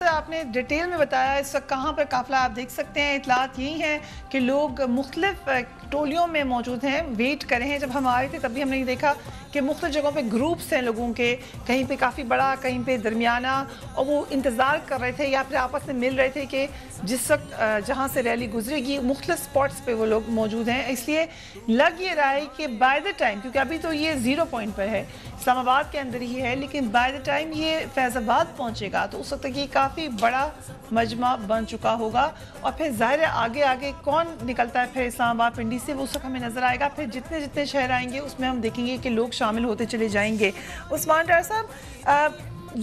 آپ نے ڈیٹیل میں بتایا اس وقت کہاں پر قافلہ آپ دیکھ سکتے ہیں. اطلاعات یہی ہیں کہ لوگ مختلف ٹولیوں میں موجود ہیں, ویٹ کر رہے ہیں. جب ہم آئے تھے تب بھی ہم نے دیکھا کہ مختلف جگہوں پہ گروپس ہیں لوگوں کے, کہیں پہ کافی بڑا, کہیں پہ درمیانہ, اور وہ انتظار کر رہے تھے یا پھر آپس میں مل رہے تھے کہ جس وقت جہاں سے ریلی گزرے گی مختلف سپاٹس پہ وہ لوگ موجود ہیں. اس لیے لگ یہ رہا ہے کہ بائی دا ٹائم, کیونکہ ابھی تو یہ 0 پوائنٹ پر ہے, اسلام آباد کے اندر ہی ہے, لیکن بائی دا ٹائم یہ فیض آباد پہنچے گا تو اس وقت تک یہ کافی بڑا مجمع بن چکا ہوگا. اور پھر ظاہر ہے آگے آگے کون نکلتا ہے پھر اسلام آباد پنڈی سے, وہ اس وقت ہمیں نظر آئے گا. پھر جتنے جتنے شہر آئیں گے اس میں ہم دیکھیں گے کہ لوگ شامل ہوتے چلے جائیں گے. عثمان ڈار صاحب,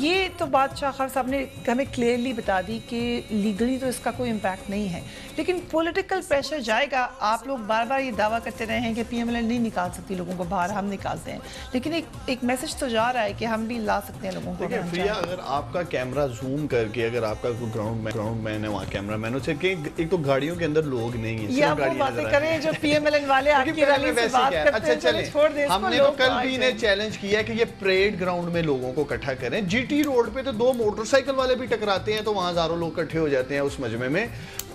یہ تو بات شاہ خار صاحب نے ہمیں کلیئرلی بتا دی کہ لیگلی تو اس کا کوئی امپیکٹ نہیں ہے, لیکن پولیٹیکل پریشر جائے گا. آپ لوگ بار بار یہ دعویٰ کرتے رہے ہیں کہ پی ایم ایل این نہیں نکال سکتی لوگوں کو باہر, ہم نکالتے ہیں, لیکن ایک میسج تو جا رہا ہے کہ ہم بھی لا سکتے ہیں لوگوں کو. دیکھیں پریا, اگر آپ کا کیمرہ زوم کر کے اگر آپ کا کوئی گراؤنڈ مین ہے وہاں کیمرہ مین سے کہ ایک تو گاڑیوں کے اندر لوگ نہیں ہیں, یا وہ باتیں کریں جو پی ایم ایل این والے آپ کی ریلی سے بات کرتے ہیں, چھوڑ دیں. ہم نے تو کل بھی انہیں چیلنج کیا ہے کہ یہ پریڈ گراؤنڈ میں لوگوں کو اکٹھا کریں. جی ٹی روڈ پہ تو 2 موٹر سائیکل والے بھی ٹکراتے ہیں تو وہاں ہزاروں لوگ اکٹھے ہو جاتے ہیں اس مجمع میں.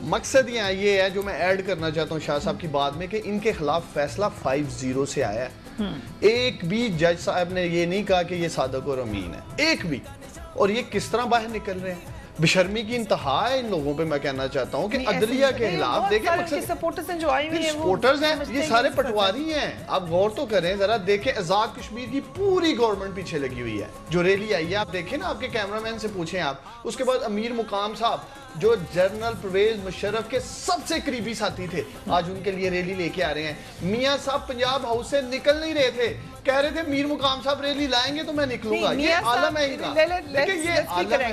مقصد یہ ہے جو میں ایڈ کرنا چاہتا ہوں شاہ صاحب کی بات میں, کہ ان کے خلاف فیصلہ 5-0 سے آیا ہے. ایک بھی جج صاحب نے یہ نہیں کہا کہ یہ صادق اور امین ہے, ایک بھی. اور یہ کس طرح باہر نکل رہے ہیں, بشرمی کی انتہا ہے ان لوگوں پہ. میں کہنا چاہتا ہوں کہ عدلیہ کے خلاف دیکھیں سپورٹرز ہیں, یہ سارے پٹواری ہیں. آپ غور تو کریں ذرا, دیکھیں آزاد کشمیر کی پوری گورنمنٹ پیچھے لگی ہوئی ہے. جو ریلی آئی ہے آپ دیکھیں نا, آپ کے کیمرہ مین سے پوچھیں آپ. اس کے بعد امیر مقام صاحب جو جنرل پرویز مشرف کے سب سے قریبی ساتھی تھے, آج ان کے لیے ریلی لے کے آ رہے ہیں. میاں صاحب پنجاب ہاؤس سے نکل نہیں رہے تھے, کہہ رہے تھے میر مقام صاحب ریلی لائیں گے تو میں نکلوں گا. یہ عالم ہے ان کا.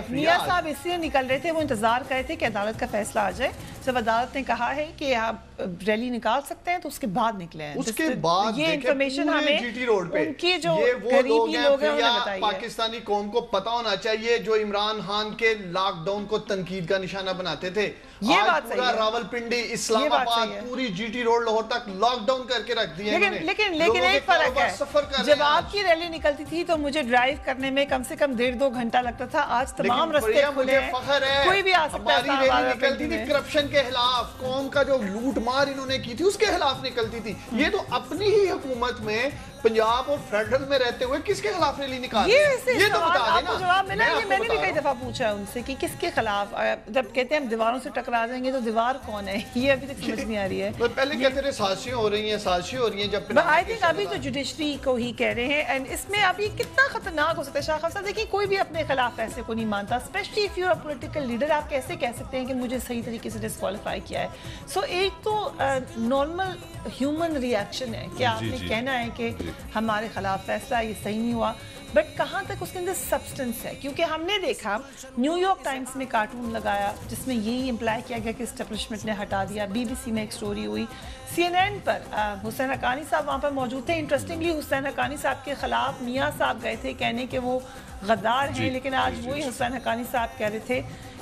میاں صاحب اس لیے نکل رہے تھے, وہ انتظار کر رہے تھے کہ عدالت کا فیصلہ آ جائے. جب عدالت نے کہا ہے کہ آپ ریلی نکال سکتے ہیں تو اس کے بعد نکلے ہیں. اس کے بعد یہ انفارمیشن ہمیں جی ٹی روڈ پہ ان کی جو قریبی لوگ ہیں بتائی ہے. پاکستانی قوم کو پتا ہونا چاہیے جو عمران خان کے لاک ڈاؤن کو تنقید کا نشانہ بناتے تھے. یہ بات صحیح ہے. راولپنڈی, اسلام آباد, پوری جی ٹی روڈ لاہور تک لاک ڈاؤن کر کے رکھ دیا. لیکن ایک فرق ہے, جب آپ کی ریلی نکلتی تھی تو مجھے ڈرائیو کرنے میں کم سے کم 1.5-2 گھنٹہ لگتا تھا. آج تمام رستے کھلے ہیں, کوئی بھی آ سکتا ہے. ہماری ریلی نکلتی تھی کرپشن کے خلاف, قوم کا جو لوٹ مار انہوں نے کی تھی اس کے خلاف نکلتی تھی. یہ تو اپنی ہی حکومت میں پنجاب اور فیڈرل میں رہتے ہوئے کس کے خلاف ریلی نکال رہے ہیں, یہ تو بتا دینا. جواب ملا, یہ میں نے بھی کئی دفعہ پوچھا ان سے کہ کس کے خلاف. جب کہتے ہیں ہم دیواروں سے ٹکرا جائیں گے تو دیوار کون ہے, یہ ابھی تک سمجھ نہیں آ رہی ہے. پہلے کہتے رہے سازشیں ہو رہی ہیں, سازشیں ہو رہی ہیں. جب آئی تھنک ابھی تو جوڈیشری کو ہی کہہ رہے ہیں, اینڈ اس میں ابھی کتنا خطرناک ہو سکتا ہے. شاہ خان صاحب دیکھیں, کوئی بھی اپنے خلاف ایسے کو نہیں مانتا, especially if you are political leader. آپ کیسے کہہ سکتے ہیں کہ مجھے صحیح طریقے سے ڈسکوالیفائی کیا ہے. سو ایک تو نارمل ہیومن ری ایکشن ہے کہ آپ نے کہنا ہے کہ ہمارے خلاف فیصلہ یہ صحیح نہیں ہوا, بٹ کہاں تک اس کے اندر سبسٹنس ہے. کیونکہ ہم نے دیکھا نیو یارک ٹائمز میں کارٹون لگایا جس میں یہی امپلائی کیا گیا کہ اسٹیبلشمنٹ نے ہٹا دیا. بی بی سی میں ایک سٹوری ہوئی, سی این این پر حسین حقانی صاحب وہاں پر موجود تھے. انٹرسٹنگلی حسین حقانی صاحب کے خلاف میاں صاحب گئے تھے کہنے کہ وہ غدار ہیں, لیکن آج وہی حسین حقانی صاحب کہہ رہے تھے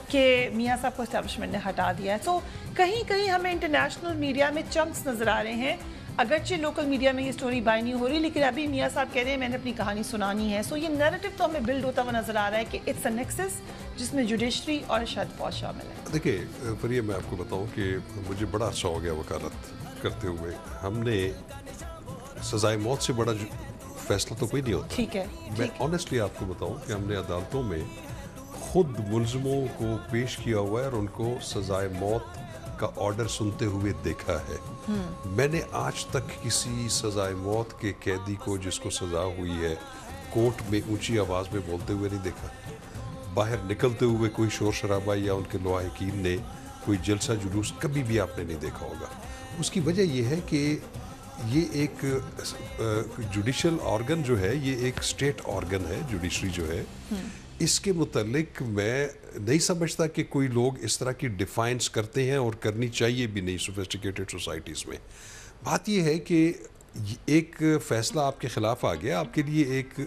کہ میاں صاحب کو اسٹیبلشمنٹ نے ہٹا دیا ہے. تو کہیں کہیں ہمیں انٹرنیشنل میڈیا میں چمکس نظر آ رہے ہیں, اگرچہ لوکل میڈیا میں یہ سٹوری بائی نہیں ہو رہی, لیکن ابھی میاں صاحب کہہ رہے ہیں میں نے اپنی کہانی سنانی ہے. سو یہ نیریٹو تو ہمیں بلڈ ہوتا ہوا نظر آ رہا ہے کہ اٹس اے نیکسس جس میں جوڈیشری اور شاید فوج شامل ہے. دیکھیں فریہ, میں آپ کو بتاؤں کہ مجھے بڑا عرصہ ہو گیا وکالت کرتے ہوئے. ہم نے سزائے موت سے بڑا فیصلہ تو کوئی نہیں ہوتا. ٹھیک ہے, میں آنیسٹلی آپ کو بتاؤں کہ ہم نے عدالتوں میں خود ملزموں کو پیش کیا ہوا ہے اور ان کو سزائے موت کا آرڈر سنتے ہوئے دیکھا ہے. میں نے آج تک کسی سزائے موت کے قیدی کو جس کو سزا ہوئی ہے کورٹ میں اونچی آواز میں بولتے ہوئے نہیں دیکھا. باہر نکلتے ہوئے کوئی شور شرابہ یا ان کے لواحقین نے کوئی جلسہ جلوس کبھی بھی آپ نے نہیں دیکھا ہوگا. اس کی وجہ یہ ہے کہ یہ ایک جوڈیشل آرگن جو ہے, یہ ایک اسٹیٹ آرگن ہے جوڈیشری جو ہے. اس کے متعلق میں نہیں سمجھتا کہ کوئی لوگ اس طرح کی ڈیفائنس کرتے ہیں, اور کرنی چاہیے بھی نہیں سوفسٹیکیٹڈ سوسائٹیز میں. بات یہ ہے کہ ایک فیصلہ آپ کے خلاف آ گیا, آپ کے لیے ایک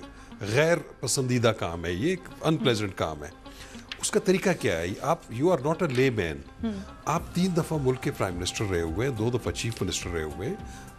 غیر پسندیدہ کام ہے, یہ ایک ان پلیزنٹ کام ہے. اس کا طریقہ کیا ہے؟ آپ یو آر ناٹ اے لے مین. آپ 3 دفعہ ملک کے پرائم منسٹر رہے ہوئے ہیں, 2 دفعہ چیف منسٹر رہے ہوئے ہیں.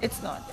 It's not.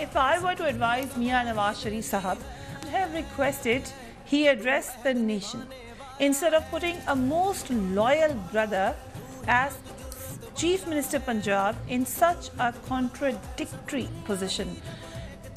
if I were to advise Mian Nawaz Sharif Sahab, I would have requested he address the nation instead of putting a most loyal brother as Chief Minister Punjab in such a contradictory position.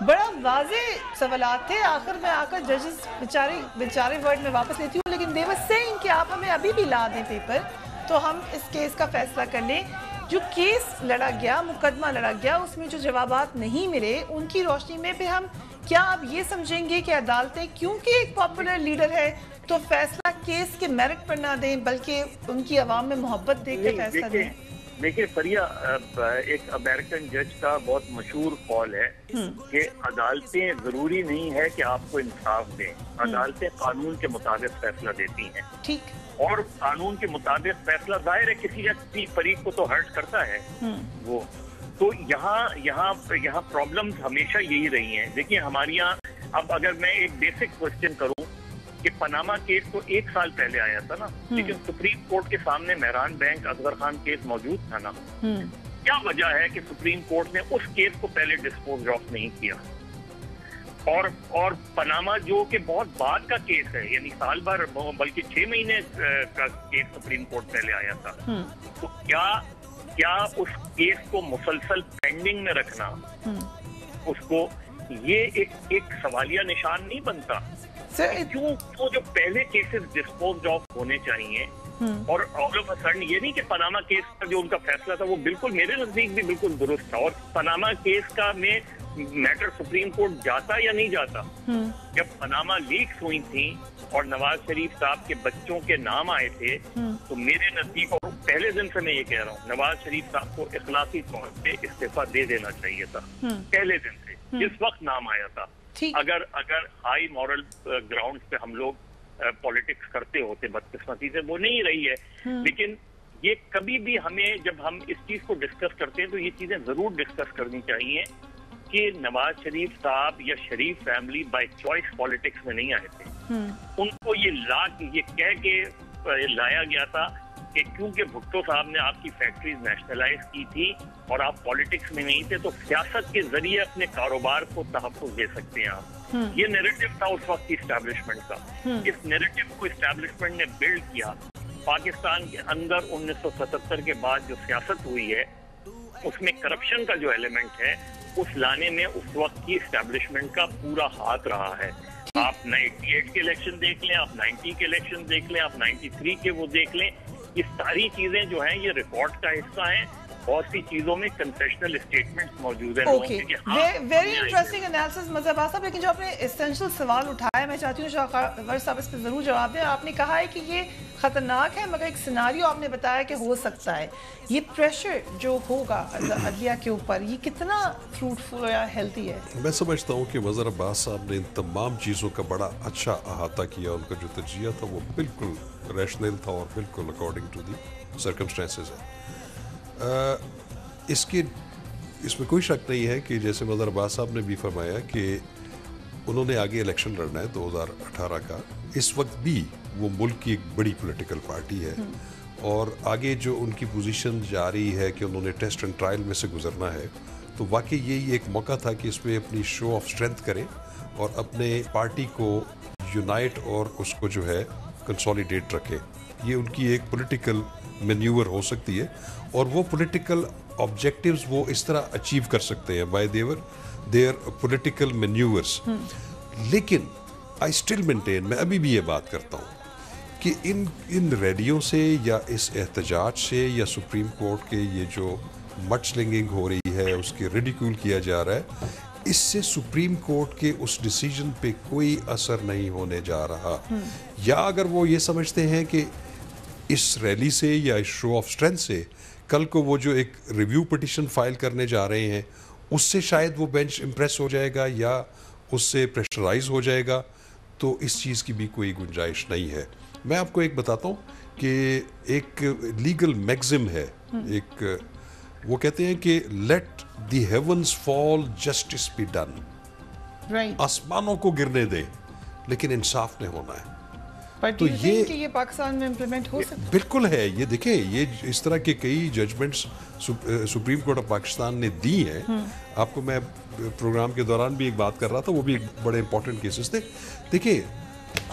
بڑا واضح سوالات تھے. آخر میں آ کر ججز بیچارے word میں واپس لیتی ہوں, لیکن they were saying کہ آپ ہمیں ابھی بھی لا دیں پیپر تو ہم اس کیس کا فیصلہ کر لیں. جو کیس لڑا گیا, مقدمہ لڑا گیا, اس میں جو جوابات نہیں ملے ان کی روشنی میں پھر ہم کیا اب یہ سمجھیں گے کہ عدالتیں کیونکہ ایک پاپولر لیڈر ہے تو فیصلہ کیس کے میرٹ پر نہ دیں بلکہ ان کی عوام میں محبت دیکھ کے فیصلہ دیں؟ دیکھیں فریہ, ایک امریکن جج کا بہت مشہور قول ہے کہ عدالتیں ضروری نہیں ہے کہ آپ کو انصاف دیں, عدالتیں قانون کے مطابق فیصلہ دیتی ہیں. ٹھیک, اور قانون کے مطابق فیصلہ ظاہر ہے کسی فریق کو تو ہرٹ کرتا ہے وہ. تو یہاں پرابلمز ہمیشہ یہی رہی ہیں. دیکھیں ہمارے یہاں اب اگر میں ایک بیسک کوشچن کروں کہ پاناما کیس تو 1 سال پہلے آیا تھا نا, لیکن سپریم کورٹ کے سامنے مہران بینک اصغر خان کیس موجود تھا نا. کیا وجہ ہے کہ سپریم کورٹ نے اس کیس کو پہلے ڈسپوز آف نہیں کیا؟ اور پاناما جو کہ بہت بعد کا کیس ہے, یعنی سال بھر بلکہ 6 مہینے کا کیس سپریم کورٹ پہلے آیا تھا. تو کیا اس کیس کو مسلسل پینڈنگ میں رکھنا اس کو یہ ایک سوالیہ نشان نہیں بنتا؟ کیوں جو پہلے کیسز ڈسپوز آف ہونے چاہیے, اور آل آف اے سڈن یہ نہیں کہ پاناما کیس کا جو ان کا فیصلہ تھا وہ بالکل میرے نزدیک بھی بالکل درست تھا, اور پاناما کیس کا میں میٹر سپریم کورٹ جاتا یا نہیں جاتا. جب پاناما لیکس ہوئی تھیں اور نواز شریف صاحب کے بچوں کے نام آئے تھے تو میرے نزدیک, اور پہلے دن سے میں یہ کہہ رہا ہوں, نواز شریف صاحب کو اخلاقی طور پہ استعفیٰ دے دینا چاہیے تھا پہلے دن سے, جس وقت نام آیا تھا. اگر ہائی مورل گراؤنڈ پہ ہم لوگ پولیٹکس کرتے ہوتے, بدقسمتی سے وہ نہیں رہی ہے. لیکن یہ کبھی بھی ہمیں جب ہم اس چیز کو ڈسکس کرتے ہیں تو یہ چیزیں ضرور ڈسکس کرنی چاہیے کہ نواز شریف صاحب یا شریف فیملی بائی چوائس پالیٹکس میں نہیں آئے تھے. ان کو یہ کہہ کے لایا گیا تھا کہ کیونکہ بھٹو صاحب نے آپ کی فیکٹریز نیشنلائز کی تھی اور آپ پالیٹکس میں نہیں تھے تو سیاست کے ذریعے اپنے کاروبار کو تحفظ دے سکتے ہیں آپ. یہ نیریٹو تھا اس وقت کی اسٹیبلشمنٹ کا. اس نیریٹو کو اسٹیبلشمنٹ نے بلڈ کیا. پاکستان کے اندر 1977 کے بعد جو سیاست ہوئی ہے اس میں کرپشن کا جو ایلیمنٹ ہے اس لانے میں اس وقت کی اسٹیبلشمنٹ کا پورا ہاتھ رہا ہے. آپ 98 کے الیکشن دیکھ لیں, آپ 90 کے الیکشن دیکھ لیں, آپ 93 کے وہ دیکھ لیں. یہ ساری چیزیں جو ہیں یہ ریکارڈ کا حصہ ہیں. بہت سی چیزوں میں کنسیشنل اسٹیٹمنٹس موجود ہیں. ویری انٹرسٹنگ انالیسس مظہر صاحب. لیکن جو آپ نے اسینشل سوال اٹھایا میں چاہتی ہوں شاہ صاحب اس پہ ضرور جواب دیں. آپ نے کہا ہے کہ یہ خطرناک ہے مگر ایک سیناریو آپ نے بتایا کہ ہو سکتا ہے. یہ پریشر جو ہوگا عدلیہ کے اوپر یہ کتنا فروٹفل یا ہیلتھی ہے؟ میں سمجھتا ہوں کہ مظہر عباس صاحب نے ان تمام چیزوں کا بڑا اچھا احاطہ کیا. ان کا جو تجزیہ تھا وہ بالکل ریشنل تھا اور بالکل اکارڈنگ ٹو دی سرکمسٹانسز ہے. اس میں کوئی شک نہیں ہے کہ جیسے مظہر عباس صاحب نے بھی فرمایا کہ انہوں نے آگے الیکشن لڑنا ہے 2018 کا. اس وقت بھی وہ ملک کی ایک بڑی پولیٹیکل پارٹی ہے اور آگے جو ان کی پوزیشن جاری ہے کہ انہوں نے ٹیسٹ اینڈ ٹرائل میں سے گزرنا ہے تو واقعی یہی ایک موقع تھا کہ اس میں اپنی شو آف اسٹرینتھ کریں اور اپنے پارٹی کو یونائٹ اور اس کو جو ہے کنسولیڈیٹ رکھے. یہ ان کی ایک پولیٹیکل مینیور ہو سکتی ہے اور وہ پولیٹیکل آبجیکٹیوز وہ اس طرح اچیو کر سکتے ہیں بائی دیئر پولیٹیکل مینیورس. لیکن آئی اسٹل مینٹین, میں ابھی بھی یہ بات کرتا ہوں کہ ان ریلیوں سے یا اس احتجاج سے یا سپریم کورٹ کے یہ جو مڈ سلنگنگ ہو رہی ہے اس کے ریڈیکیول کیا جا رہا ہے, اس سے سپریم کورٹ کے اس ڈیسیجن پہ کوئی اثر نہیں ہونے جا رہا. یا اگر وہ یہ سمجھتے ہیں کہ اس ریلی سے یا اس شو آف اسٹرینتھ سے کل کو وہ جو ایک ریویو پٹیشن فائل کرنے جا رہے ہیں اس سے شاید وہ بینچ امپریس ہو جائے گا یا اس سے پریشرائز ہو جائے گا, تو اس چیز کی بھی کوئی گنجائش نہیں ہے. میں آپ کو ایک بتاتا ہوں کہ ایک لیگل میگزم ہے, ایک وہ کہتے ہیں کہ let the heavens fall justice be done. آسمانوں کو گرنے دیں لیکن انصاف نے ہونا ہے. تو یہ پاکستان میں امپلیمنٹ ہو سکتا ہے؟ بالکل ہے. یہ دیکھیں یہ اس طرح کے کئی judgments supreme court of Pakistan نے دی ہیں. آپ کو میں پروگرام کے دوران بھی ایک بات کر رہا تھا, وہ بھی ایک بڑے امپورٹنٹ کیسز تھے. دیکھیں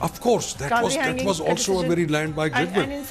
Of course, that was also a very landmark judgment.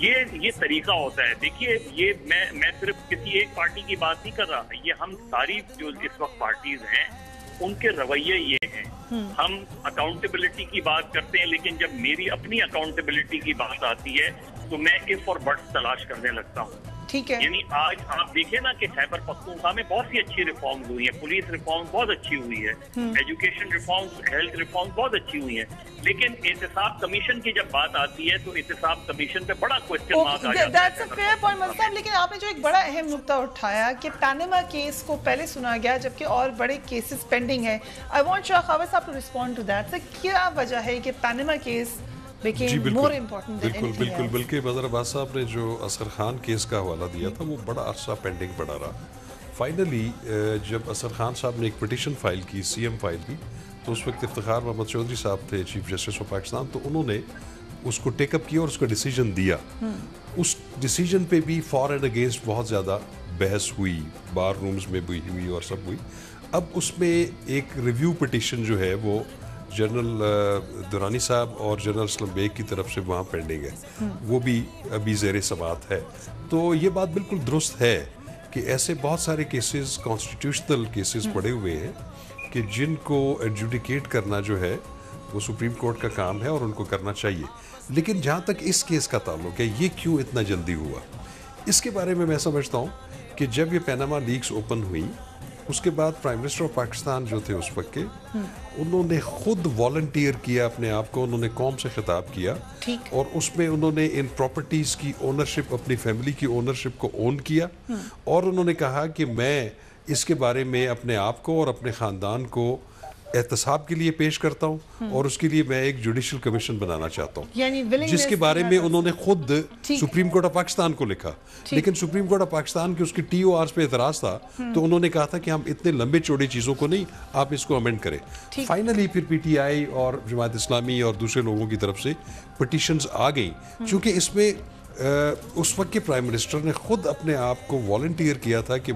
یہ طریقہ ہوتا ہے. دیکھیے یہ میں صرف کسی ایک پارٹی کی بات نہیں کر رہا, یہ ہم ساری جو اس وقت پارٹیز ہیں ان کے رویے یہ ہیں. ہم اکاؤنٹیبلٹی کی بات کرتے ہیں, لیکن جب میری اپنی اکاؤنٹیبلٹی کی بات آتی ہے تو میں اف اور بٹس تلاش کرنے لگتا ہوں. ٹھیک ہے, یعنی آج آپ دیکھیں نا کہ خیبر پختونخوا میں بہت سی اچھی ریفارمز ہوئی ہیں, پولیس ریفارم بہت اچھی ہوئی ہے, ایجوکیشن ریفارمز, ہیلتھ ریفارمز بہت اچھی ہوئی ہیں, لیکن احتساب کمیشن کی جب بات آتی ہے تو احتساب کمیشن پہ بڑا کوسچن مارک آ جاتا ہے. لیکن آپ نے جو ایک بڑا اہم نقطہ اٹھایا کہ پیناما کیس کو پہلے سنا گیا جبکہ اور بڑے کیسز پینڈنگ ہیں. آئی وانٹ شاہ خاوس صاحب ٹو ریسپونڈ ٹو دیٹ. کیا وجہ ہے کہ پیناما کیس بالکل بلکہ بدر عباس صاحب نے جو اصغر خان کیس کا حوالہ دیا تھا وہ بڑا عرصہ پینڈنگ پڑا رہا. فائنلی جب اصغر خان صاحب نے ایک پٹیشن فائل کی, سی ایم فائل کی, تو اس وقت افتخار محمد چودھری صاحب تھے چیف جسٹس آف پاکستان, تو انہوں نے اس کو ٹیک اپ کیا اور اس کا ڈیسیجن دیا. اس ڈیسیجن پہ بھی فار اینڈ اگینسٹ بہت زیادہ بحث ہوئی, بار رومز میں بھی ہوئی اور سب ہوئی. اب اس میں ایک ریویو پٹیشن جو ہے وہ جنرل دورانی صاحب اور جنرل اسلم بیگ کی طرف سے وہاں پینڈنگ ہے, وہ بھی ابھی زیر سماعت ہے. تو یہ بات بالکل درست ہے کہ ایسے بہت سارے کیسز, کانسٹیٹیوشنل کیسز پڑے ہوئے ہیں کہ جن کو ایڈجوڈیکیٹ کرنا جو ہے وہ سپریم کورٹ کا کام ہے اور ان کو کرنا چاہیے. لیکن جہاں تک اس کیس کا تعلق ہے, یہ کیوں اتنا جلدی ہوا, اس کے بارے میں سمجھتا ہوں کہ جب یہ پیناما لیکس اوپن ہوئی اس کے بعد پرائم منسٹر آف پاکستان جو تھے اس وقت کے, انہوں نے خود والنٹیئر کیا اپنے آپ کو, انہوں نے قوم سے خطاب کیا اور اس میں انہوں نے ان پراپرٹیز کی اونرشپ, اپنی فیملی کی اونرشپ کو اون کیا اور انہوں نے کہا کہ میں اس کے بارے میں اپنے آپ کو اور اپنے خاندان کو احتساب کے لیے پیش کرتا ہوں اور اس کے لیے میں ایک جوڈیشل کمیشن بنانا چاہتا ہوں, جس کے بارے میں انہوں نے خود سپریم کورٹ آف پاکستان کو لکھا. لیکن سپریم کورٹ آف پاکستان کے اس کی ٹی او آرز پہ اعتراض تھا, تو انہوں نے کہا تھا کہ ہم اتنے لمبے چوڑے چیزوں کو نہیں, آپ اس کو امینڈ کریں. فائنلی پھر پی ٹی آئی اور جماعت اسلامی اور دوسرے لوگوں کی طرف سے پٹیشنز آ گئیں, چونکہ اس میں اس وقت کے پرائم منسٹر نے خود اپنے آپ کو والنٹیئر کیا تھا کہ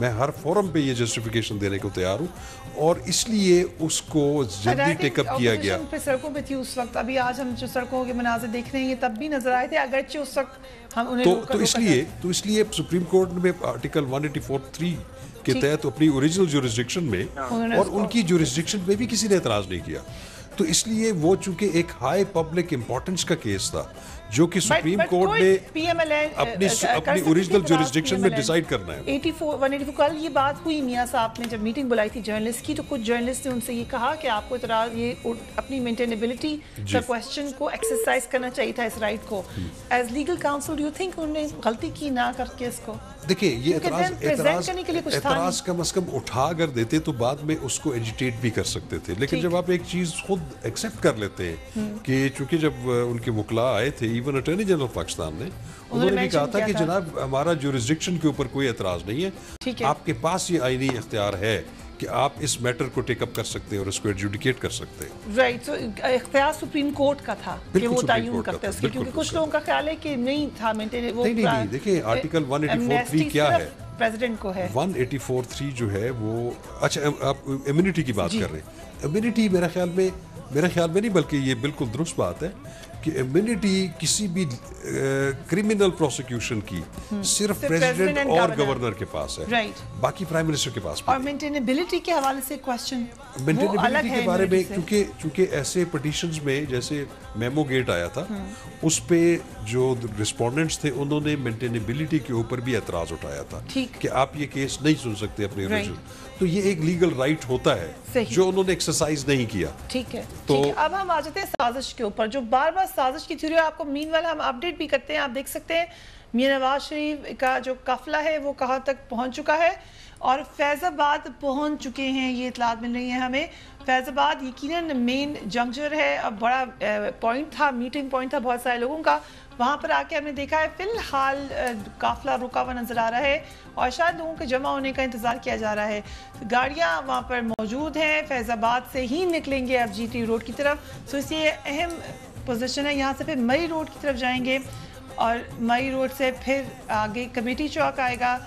میں ہر فورم پہ یہ جسٹیفیکیشن دینے کو تیار ہوں, اور اس لیے اس کو جلدی ٹیک اپ کیا گیا. سڑکوں پہ تھی اس وقت, ابھی آج ہم جو سڑکوں کے مناظر دیکھ رہے ہیں یہ تب بھی نظر آئے تھے, اگرچہ اس وقت ہم انہیں تو اس لیے سپریم کورٹ میں آرٹیکل 184(3) کے تحت اپنی اوریجنل جورسڈکشن میں اور ان کی جورسڈکشن پہ بھی کسی نے اعتراض نہیں کیا. تو اس لیے وہ چونکہ ایک ہائی پبلک امپورٹنس کا کیس تھا جو کہ سپریم کورٹ نے اپنی اوریجنل جورسڈکشن میں ڈیسائیڈ کرنا ہے. 184 کل یہ بات ہوئی, میاں صاحب نے جب میٹنگ بلائی تھی جرنلسٹ کی, تو کچھ جرنلسٹ نے ان سے یہ کہا کہ آپ کو اعتراض, یہ اپنی مینٹینیبلٹی کا کوسچن کو ایکسرسائز کرنا چاہیے تھا اس رائٹ کو. As legal council do you think انہوں نے غلطی کی نہ کر کے اس کو؟ دیکھیں یہ اعتراض کم از کم اٹھا اگر دیتے تو بعد میں اس کو ایجیٹیٹ بھی کر سکتے تھے. لیکن جب آپ ایک چیز خود ایکسیپٹ کر لیتے ہیں کہ چونکہ جب ان کے وکلاء آئے تھے, ایون اٹارنی جنرل پاکستان نے, انہوں نے بھی کہا تھا کہ جناب ہمارا جورسڈکشن کے اوپر کوئی اعتراض نہیں ہے, آپ کے پاس یہ آئینی اختیار ہے کہ آپ اس میٹر کو ٹیک اپ کر سکتے ہیں اور اس کو ایڈجوڈیکیٹ کر سکتے ہیں. رائٹ, سو اختیار سپریم کورٹ کا تھا کہ وہ تعین کرتے ہیں, کیونکہ کچھ لوگوں کا خیال ہے کہ نہیں تھا نہیں. دیکھیں آرٹیکل 184(3) کیا ہے, پریزیڈنٹ کو ہے 184(3) جو ہے وہ, اچھا آپ امیونٹی کی بات کر رہے ہیں. امیونٹی میرا خیال میں نہیں, بلکہ یہ بالکل درست بات ہے کہ امیونٹی کسی بھی کرمنل پروسیکیوشن کی صرف پریزیڈنٹ اور گورنر کے پاس ہے, باقی پرائم منسٹر کے پاس. اور مینٹینیبلٹی کے حوالے سے کوسچن, مینٹینیبلٹی کے بارے میں چونکہ ایسے پٹیشنز میں جیسے میمو گیٹ آیا تھا, اس پہ جو رسپونڈنٹس تھے انہوں نے مینٹینیبلٹی کے اوپر بھی اعتراض اٹھایا تھا کہ آپ یہ کیس نہیں سن سکتے اپنے اوریجنل. تو یہ ایک لیگل رائٹ ہوتا ہے جو انہوں نے ایکسرسائز نہیں کیا. ٹھیک ہے, تو اب ہم آ جاتے ہیں سازش کے اوپر, جو بار بار سازش کی تھیوری آپ کو مین والا ہم اپڈیٹ بھی کرتے ہیں. آپ دیکھ سکتے ہیں میاں نواز شریف کا جو قافلہ ہے وہ کہاں تک پہنچ چکا ہے اور فیض آباد پہنچ چکے ہیں, یہ اطلاعات مل رہی ہیں ہمیں. فیض آباد یقیناً مین جنکچر ہے, اب بڑا پوائنٹ تھا, میٹنگ پوائنٹ تھا بہت سارے لوگوں کا. وہاں پر آ کے ہم نے دیکھا ہے فی الحال قافلہ رکا ہوا نظر آ رہا ہے اور شاید لوگوں کے جمع ہونے کا انتظار کیا جا رہا ہے. گاڑیاں وہاں پر موجود ہیں, فیض آباد سے ہی نکلیں گے اب جی ٹی روڈ کی طرف. سو اس یہ اہم پوزیشن ہے, یہاں سے پھر مئی روڈ کی طرف جائیں گے اور مئی روڈ سے پھر آگے کمیٹی چوک آئے گا,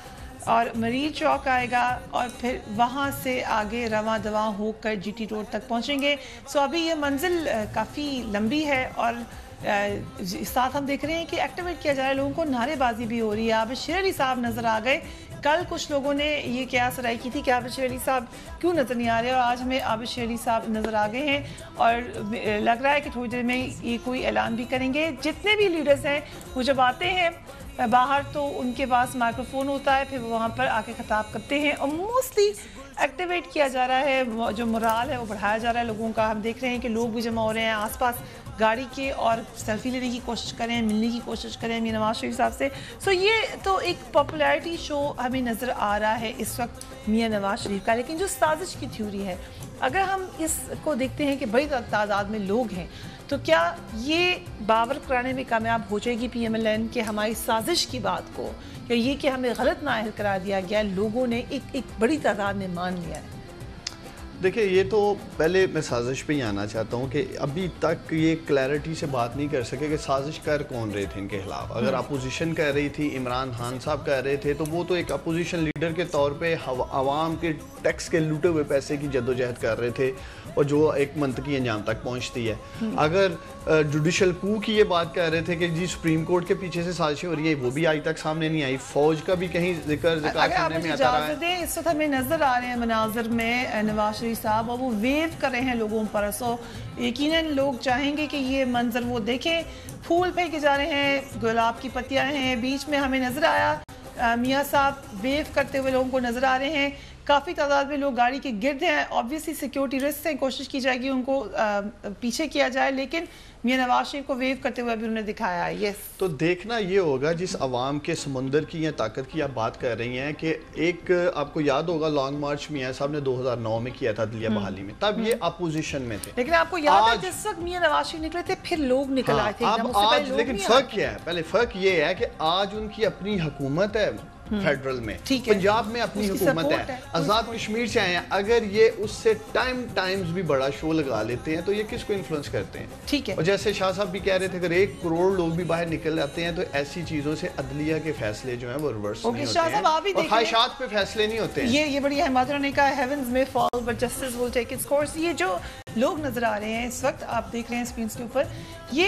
اور مریض چوک آئے گا اور پھر وہاں سے آگے رواں دواں ہو کر جی ٹی روڈ تک پہنچیں گے. سو ابھی یہ منزل کافی لمبی ہے اور ساتھ ہم دیکھ رہے ہیں کہ ایکٹیویٹ کیا جا رہا ہے, لوگوں کو نعرے بازی بھی ہو رہی ہے. عابد شیر علی صاحب نظر آ گئے. کل کچھ لوگوں نے یہ قیاس رائے کی تھی کہ عابد شیر علی صاحب کیوں نظر نہیں آ رہے, اور آج ہمیں عابد شیر علی صاحب نظر آ گئے ہیں اور لگ رہا ہے کہ تھوڑی دیر میں یہ کوئی اعلان بھی کریں گے. جتنے بھی لیڈرز ہیں وہ جب آتے ہیں باہر تو ان کے پاس مائکروفون ہوتا ہے, پھر وہ وہاں پر آ کے خطاب کرتے ہیں اور موسٹلی ایکٹیویٹ کیا جا رہا ہے, جو مرال ہے وہ بڑھایا جا رہا ہے لوگوں کا. ہم دیکھ رہے ہیں کہ لوگ بھی جمع ہو رہے ہیں آس پاس گاڑی کے اور سیلفی لینے کی کوشش کریں, ملنے کی کوشش کریں میاں نواز شریف صاحب سے. سو یہ تو ایک پاپولیرٹی شو ہمیں نظر آ رہا ہے اس وقت میاں نواز شریف کا. لیکن جو سازش کی تھیوری ہے, اگر ہم اس کو دیکھتے ہیں کہ بڑی تعداد میں لوگ ہیں, تو کیا یہ باور کرانے میں کامیاب ہو جائے گی پی ایم ایل این کہ ہماری سازش کی بات کو, یا یہ کہ ہمیں غلط نااہل قرار دیا گیا, لوگوں نے ایک بڑی تعداد میں مان لیا ہے؟ دیکھیں, یہ تو پہلے میں سازش پہ ہی آنا چاہتا ہوں کہ ابھی تک یہ کلیئرٹی سے بات نہیں کر سکے کہ سازش کر کون رہے تھے ان کے خلاف. اگر اپوزیشن کہہ رہی تھی, عمران خان صاحب کہہ رہے تھے, تو وہ تو ایک اپوزیشن لیڈر کے طور پہ عوام کے ٹیکس کے لوٹے ہوئے پیسے کی جدوجہد کر رہے تھے, اور جو ایک منطقی انجام تک پہنچتی ہے. اگر جوڈیشل کو کی یہ بات کہہ رہے تھے کہ جی سپریم کورٹ کے پیچھے سے سازشیں ہو رہی ہیں, وہ بھی آج تک سامنے نہیں آئی. فوج کا بھی کہیں ذکر سامنے میں آتا رہا ہے. اس وقت ہمیں نظر آ رہے ہیں مناظر میں نواز شریف صاحب, اور وہ ویو کر رہے ہیں لوگوں پر. سو یقیناً لوگ چاہیں گے کہ یہ منظر وہ دیکھیں. پھول پھینکے جا رہے ہیں, گلاب کی پتیاں ہیں, بیچ میں ہمیں نظر آیا میاں صاحب ویو کرتے ہوئے لوگوں کو نظر آ رہے ہیں. کافی تعداد میں لوگ گاڑی کے گرد ہیں. آبویسلی سیکیورٹی رسک سے کوشش کی جائے گی ان کو پیچھے کیا جائے, لیکن میاں نواز شریف کو ویو کرتے ہوئے ابھی انہوں نے دکھایا ہے. یس, تو دیکھنا یہ ہوگا جس عوام کے سمندر کی یا طاقت کی آپ بات کر رہی ہیں, کہ ایک آپ کو یاد ہوگا لانگ مارچ میاں صاحب نے 2009 میں کیا تھا عدلیہ بحالی میں, تب یہ اپوزیشن میں تھے. لیکن آپ کو یاد ہے جس وقت میاں نواز شریف نکلے تھے پھر لوگ نکل آئے تھے. آج لیکن فرق کیا ہے, پہلے فرق یہ ہے کہ آج ان کی اپنی حکومت ہے فیڈرل میں, پنجاب میں اپنی حکومت ہے, آزاد کشمیر سے آئے ہیں. اگر یہ اس سے ٹائمز بھی بڑا شو لگا لیتے ہیں تو یہ کس کو انفلوئنس کرتے ہیں؟ ٹھیک ہے. اور جیسے شاہ صاحب بھی کہہ رہے تھے, اگر 1 کروڑ لوگ بھی باہر نکل آتے ہیں تو ایسی چیزوں سے عدلیہ کے فیصلے جو ہیں وہ ریورس نہیں ہوتے ہیں, اور خواہشات پہ فیصلے نہیں ہوتے ہیں. یہ بڑی اہم بات نے کہا, heavens may fall but justice will take its course. یہ جو لوگ نظر آ رہے ہیں اس وقت آپ دیکھ رہے ہیں اسکرینس کے اوپر, یہ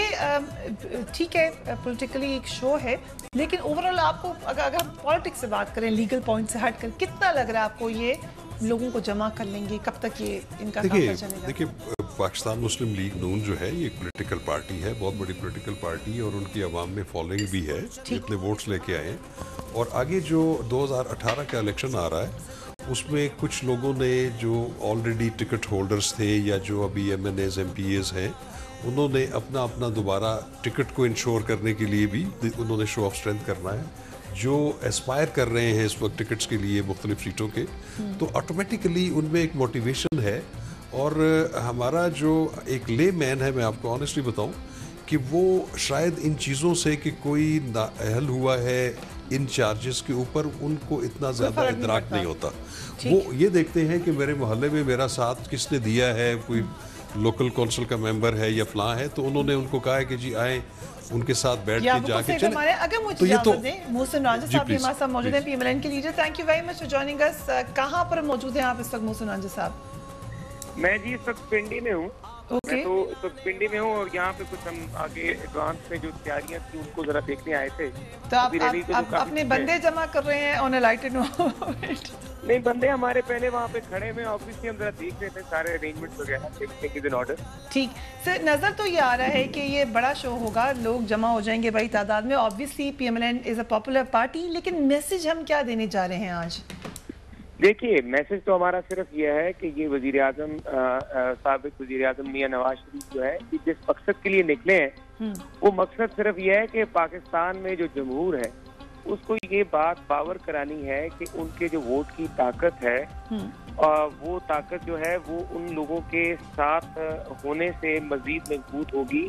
ٹھیک ہے پولیٹیکلی ایک شو ہے, لیکن اوورآل آپ کو اگر ہم پالیٹکس سے بات کریں, لیگل پوائنٹ سے ہٹ کر, کتنا لگ رہا ہے آپ کو یہ لوگوں کو جمع کر لیں گے, کب تک یہ ان کا کام چلے گا؟ دیکھیے, پاکستان مسلم لیگ نون جو ہے یہ ایک پولیٹیکل پارٹی ہے, بہت بڑی پولیٹیکل پارٹی ہے, اور ان کی عوام میں فالوئنگ بھی ہے, اتنے ووٹس لے کے آئے. اور آگے جو 2018 کا الیکشن آ رہا ہے اس میں کچھ لوگوں نے جو آلریڈی ٹکٹ ہولڈرز تھے یا جو ابھی M N As M P As ہیں, انہوں نے اپنا دوبارہ ٹکٹ کو انشور کرنے کے لیے بھی انہوں نے شو آف اسٹرینتھ کرنا ہے. جو ایسپائر کر رہے ہیں اس وقت ٹکٹس کے لیے مختلف سیٹوں کے, تو آٹومیٹیکلی ان میں ایک موٹیویشن ہے. اور ہمارا جو ایک لے مین ہے, میں آپ کو آنیسٹلی بتاؤں کہ وہ شاید ان چیزوں سے کہ کوئی نااہل ہوا ہے ان چارجز کے اوپر, ان کو اتنا زیادہ ادراک نہیں ہوتا. وہ یہ دیکھتے ہیں کہ میرے محلے میں میرا ساتھ کس نے دیا ہے, کوئی لوکل کونسل کا ممبر ہے یا فلاں ہے, تو انہوں نے ان کو کہا ہے کہ جی آئیں ان کے ساتھ بیٹھ کے جا کے چلیں. اگر مجھے اجازت دیں, محسن رانجھا صاحب بھی ہمارے ساتھ موجود ہیں, پی ایم ایل این کے leader. Thank you very much for joining us. کہاں پر موجود ہیں آپ اس وقت محسن رانجھا صاحب؟ میں جی اس وقت پنڈی میں ہوں. میں تو اس وقت پنڈی میں ہوں, اور یہاں پہ کچھ ہم آگے ایڈوانس میں جو تیاریاں تھیں ان کو ذرا دیکھنے آئے تھے. تو آپ اپنے بندے جمع کر رہے ہیں آن اے لائٹڈ نوٹ؟ نہیں, بندے ہمارے پہلے وہاں پہ کھڑے ہوئے, آفس ہم ذرا دیکھ رہے تھے سارے ارینجمنٹس وغیرہ, ٹیکنگ از ان آرڈر. ٹھیک سر, نظر تو یہ آ رہا ہے کہ یہ بڑا شو ہوگا, لوگ جمع ہو جائیں گے بڑی تعداد میں. Obviously P M L N is a popular party, لیکن میسج ہم کیا دینے جا رہے ہیں آج؟ دیکھیے, میسج تو ہمارا صرف یہ ہے کہ یہ وزیر اعظم, سابق وزیر اعظم میاں نواز شریف جو ہے, جس مقصد کے لیے نکلے ہیں, وہ مقصد صرف یہ ہے کہ پاکستان میں جو جمہور ہے اس کو یہ بات باور کرانی ہے کہ ان کے جو ووٹ کی طاقت ہے, وہ طاقت جو ہے وہ ان لوگوں کے ساتھ ہونے سے مزید مضبوط ہوگی.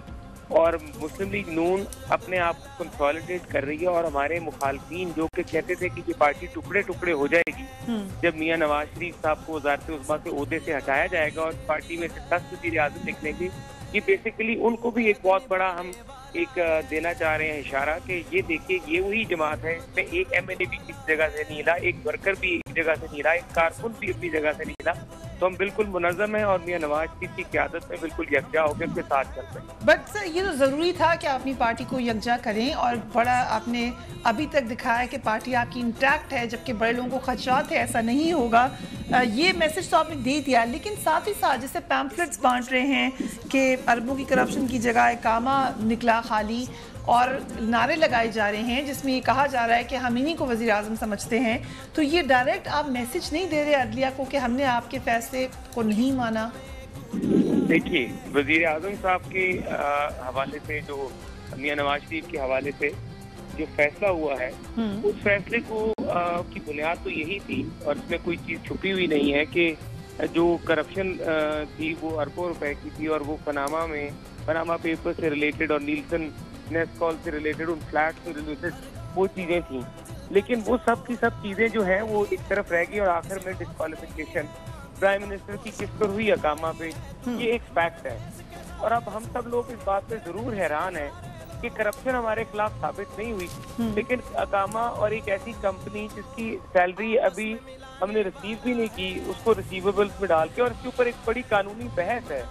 اور مسلم لیگ نون اپنے آپ کو کنسالیڈیٹ کر رہی ہے, اور ہمارے مخالفین جو کہ کہتے تھے کہ یہ پارٹی ٹکڑے ٹکڑے ہو جائے گی جب میاں نواز شریف صاحب کو وزارت عظمیٰ کے عہدے سے ہٹایا جائے گا اور پارٹی میں سے 10 وزیر اعظم نکلیں گے, یہ بیسیکلی ان کو بھی ایک بہت بڑا ہم ایک دینا چاہ رہے ہیں اشارہ کہ یہ دیکھیے یہ وہی جماعت ہے، اس میں ایک MLA بھی کسی جگہ سے نہیں ہلا، ایک ورکر بھی ایک جگہ سے نہیں ہلا، ایک کارکن بھی اپنی جگہ سے نہیں ہلا، تو ہم بالکل منظم ہیں اور میاں نواز شریف کی قیادت میں بالکل یکجا ہو کے ان کے ساتھ چلتے ہیں۔ بٹ سر یہ تو ضروری تھا کہ آپ اپنی پارٹی کو یکجا کریں، اور بڑا آپ نے ابھی تک دکھایا کہ پارٹی آپ کی انٹیکٹ ہے، جبکہ بڑے لوگوں کو خدشات ہے ایسا نہیں ہوگا۔ یہ میسج تو آپ نے دے دیا، لیکن ساتھ ہی ساتھ جیسے پیمفلٹس بانٹ رہے ہیں کہ اربوں کی کرپشن کی جگہ اقامہ نکلا خالی، اور نعرے لگائے جا رہے ہیں جس میں یہ کہا جا رہا ہے کہ ہم انہی کو وزیر اعظم سمجھتے ہیں، تو یہ ڈائریکٹ آپ میسج نہیں دے رہے عدلیہ کو کہ ہم نے آپ کے فیصلے کو نہیں مانا؟ دیکھیے وزیر اعظم صاحب کے حوالے سے، جو میاں نواز شریف کے حوالے سے جو فیصلہ ہوا ہے، اس فیصلے کو کی بنیاد تو یہی تھی، اور اس میں کوئی چیز چھپی ہوئی نہیں ہے کہ جو کرپشن تھی وہ اربوں روپے کی تھی، اور وہ پناما پیپر سے ریلیٹڈ اور نیلسن نیسکال سے ریلیٹڈ، ان فلیٹ سے ریلیٹڈ وہ چیزیں تھیں، لیکن وہ سب کی سب چیزیں جو ہیں وہ ایک طرف رہ گئی، اور آخر میں ڈسکوالیفیکیشن پرائم منسٹر کی کس پر ہوئی اقامہ پہ، یہ ایک فیکٹ ہے۔ اور اب ہم سب لوگ اس بات پہ ضرور حیران ہیں کہ کرپشن ہمارے خلاف ثابت نہیں ہوئی، لیکن اقامہ اور ایک ایسی کمپنی جس کی سیلری ابھی ہم نے ریسیو بھی نہیں کی، اس کو ریسیویبلز میں ڈال کے، اور اس کے اوپر ایک بڑی قانونی بحث ہے۔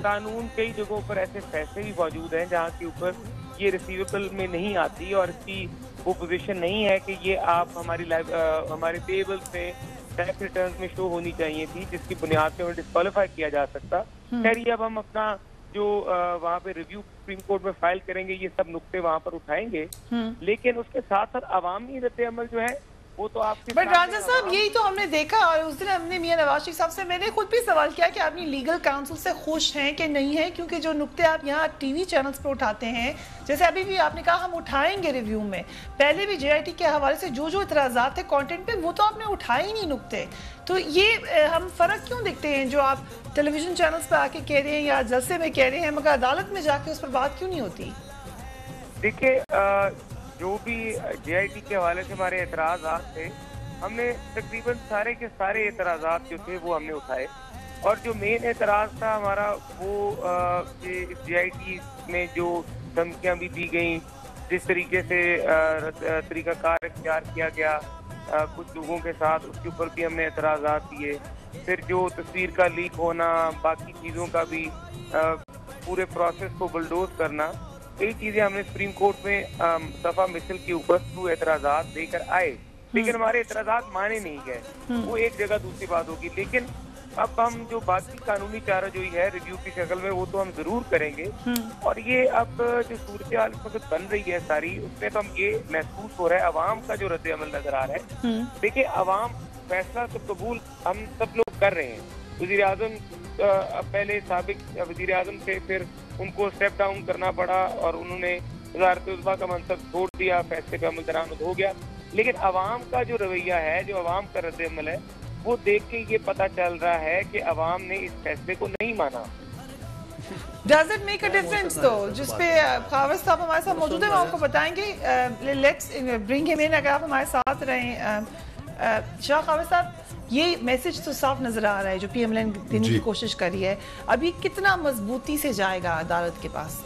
قانون کئی جگہوں پر ایسے فیصلے بھی موجود ہیں جہاں کے اوپر یہ ریسیویبل میں نہیں آتی، اور اس کی وہ پوزیشن نہیں ہے کہ یہ آپ ہمارے پیبلز میں ٹیکس ریٹرنز میں شو ہونی چاہیے تھی، جس کی بنیاد پہ انہیں ڈسکوالیفائی کیا جا سکتا۔ خیر یہ اب ہم اپنا جو وہاں پہ ریویو سپریم کورٹ میں فائل کریں گے، یہ سب نقطے وہاں پر اٹھائیں گے، لیکن اس کے ساتھ ساتھ عوامی رد عمل جو ہے وہ تو آپ کے بٹ راجہ صاحب یہی تو ہم نے دیکھا، اور اس دن ہم نے میاں نواز شریف صاحب سے میں نے خود بھی سوال کیا کہ اپنی لیگل کاؤنسل سے خوش ہیں کہ نہیں ہیں، کیونکہ جو نقطے آپ یہاں ٹی وی چینلز پہ اٹھاتے ہیں، جیسے ابھی بھی آپ نے کہا ہم اٹھائیں گے ریویو میں، پہلے بھی JIT کے حوالے سے جو اعتراضات تھے کانٹینٹ پہ، وہ تو آپ نے اٹھائے ہی نہیں نقطے، تو یہ ہم فرق کیوں دیکھتے ہیں جو آپ ٹیلی ویژن چینلز پہ آ کے کہہ رہے ہیں یا جلسے میں کہہ رہے ہیں، مگر عدالت میں جا کے اس پر بات کیوں نہیں ہوتی؟ دیکھیے جو بھی JIT کے حوالے سے ہمارے اعتراضات تھے، ہم نے تقریباً سارے کے سارے اعتراضات جو تھے وہ ہم نے اٹھائے، اور جو مین اعتراض تھا ہمارا وہ کہ JIT میں جو دھمکیاں بھی دی گئیں، جس طریقے سے طریقہ کار اختیار کیا گیا کچھ لوگوں کے ساتھ، اس کے اوپر بھی ہم نے اعتراضات دیے۔ پھر جو تصویر کا لیک ہونا، باقی چیزوں کا بھی پورے پروسیس کو بلڈوز کرنا، کئی چیزیں ہم نے سپریم کورٹ میں دفعہ مثل کے اوپر تھرو اعتراضات دے کر آئے، لیکن ہمارے اعتراضات مانے نہیں گئے، وہ ایک جگہ دوسری بات ہوگی۔ لیکن اب ہم جو باقی قانونی چارہ جوئی ہے ریویو کی شکل میں، وہ تو ہم ضرور کریں گے، اور یہ اب جو صورتحال اس وقت بن رہی ہے ساری، اس میں تو ہم یہ محسوس ہو رہا ہے عوام کا جو رد عمل نظر آ رہا ہے۔ دیکھیں عوام فیصلہ تو قبول ہم سب لوگ کر رہے ہیں، وزیر اعظم پہلے سابق وزیر اعظم تھے، پھر ان کو اسٹیپ ڈاؤن کرنا پڑا اور انہوں نے وزارت عظمیٰ کا منصب چھوڑ دیا، فیصلے پہ عمل درآمد ہو گیا، لیکن عوام کا جو رویہ ہے، جو عوام کا رد عمل ہے، وہ دیکھ کے یہ پتہ چل رہا ہے کہ عوام نے اس فیصلے کو نہیں مانا۔ Does it make a difference تو جس پہ خاوس صاحب ہمارے ساتھ موجود ہیں، وہ آپ کو بتائیں گے، لیٹس برنگ ہم ان، اگر آپ ہمارے ساتھ رہیں۔ شاہ خاوس صاحب، یہ میسج تو صاف نظر آ رہا ہے جو PML دینے کی کوشش کری ہے، ابھی کتنا مضبوطی سے جائے گا عدالت کے پاس؟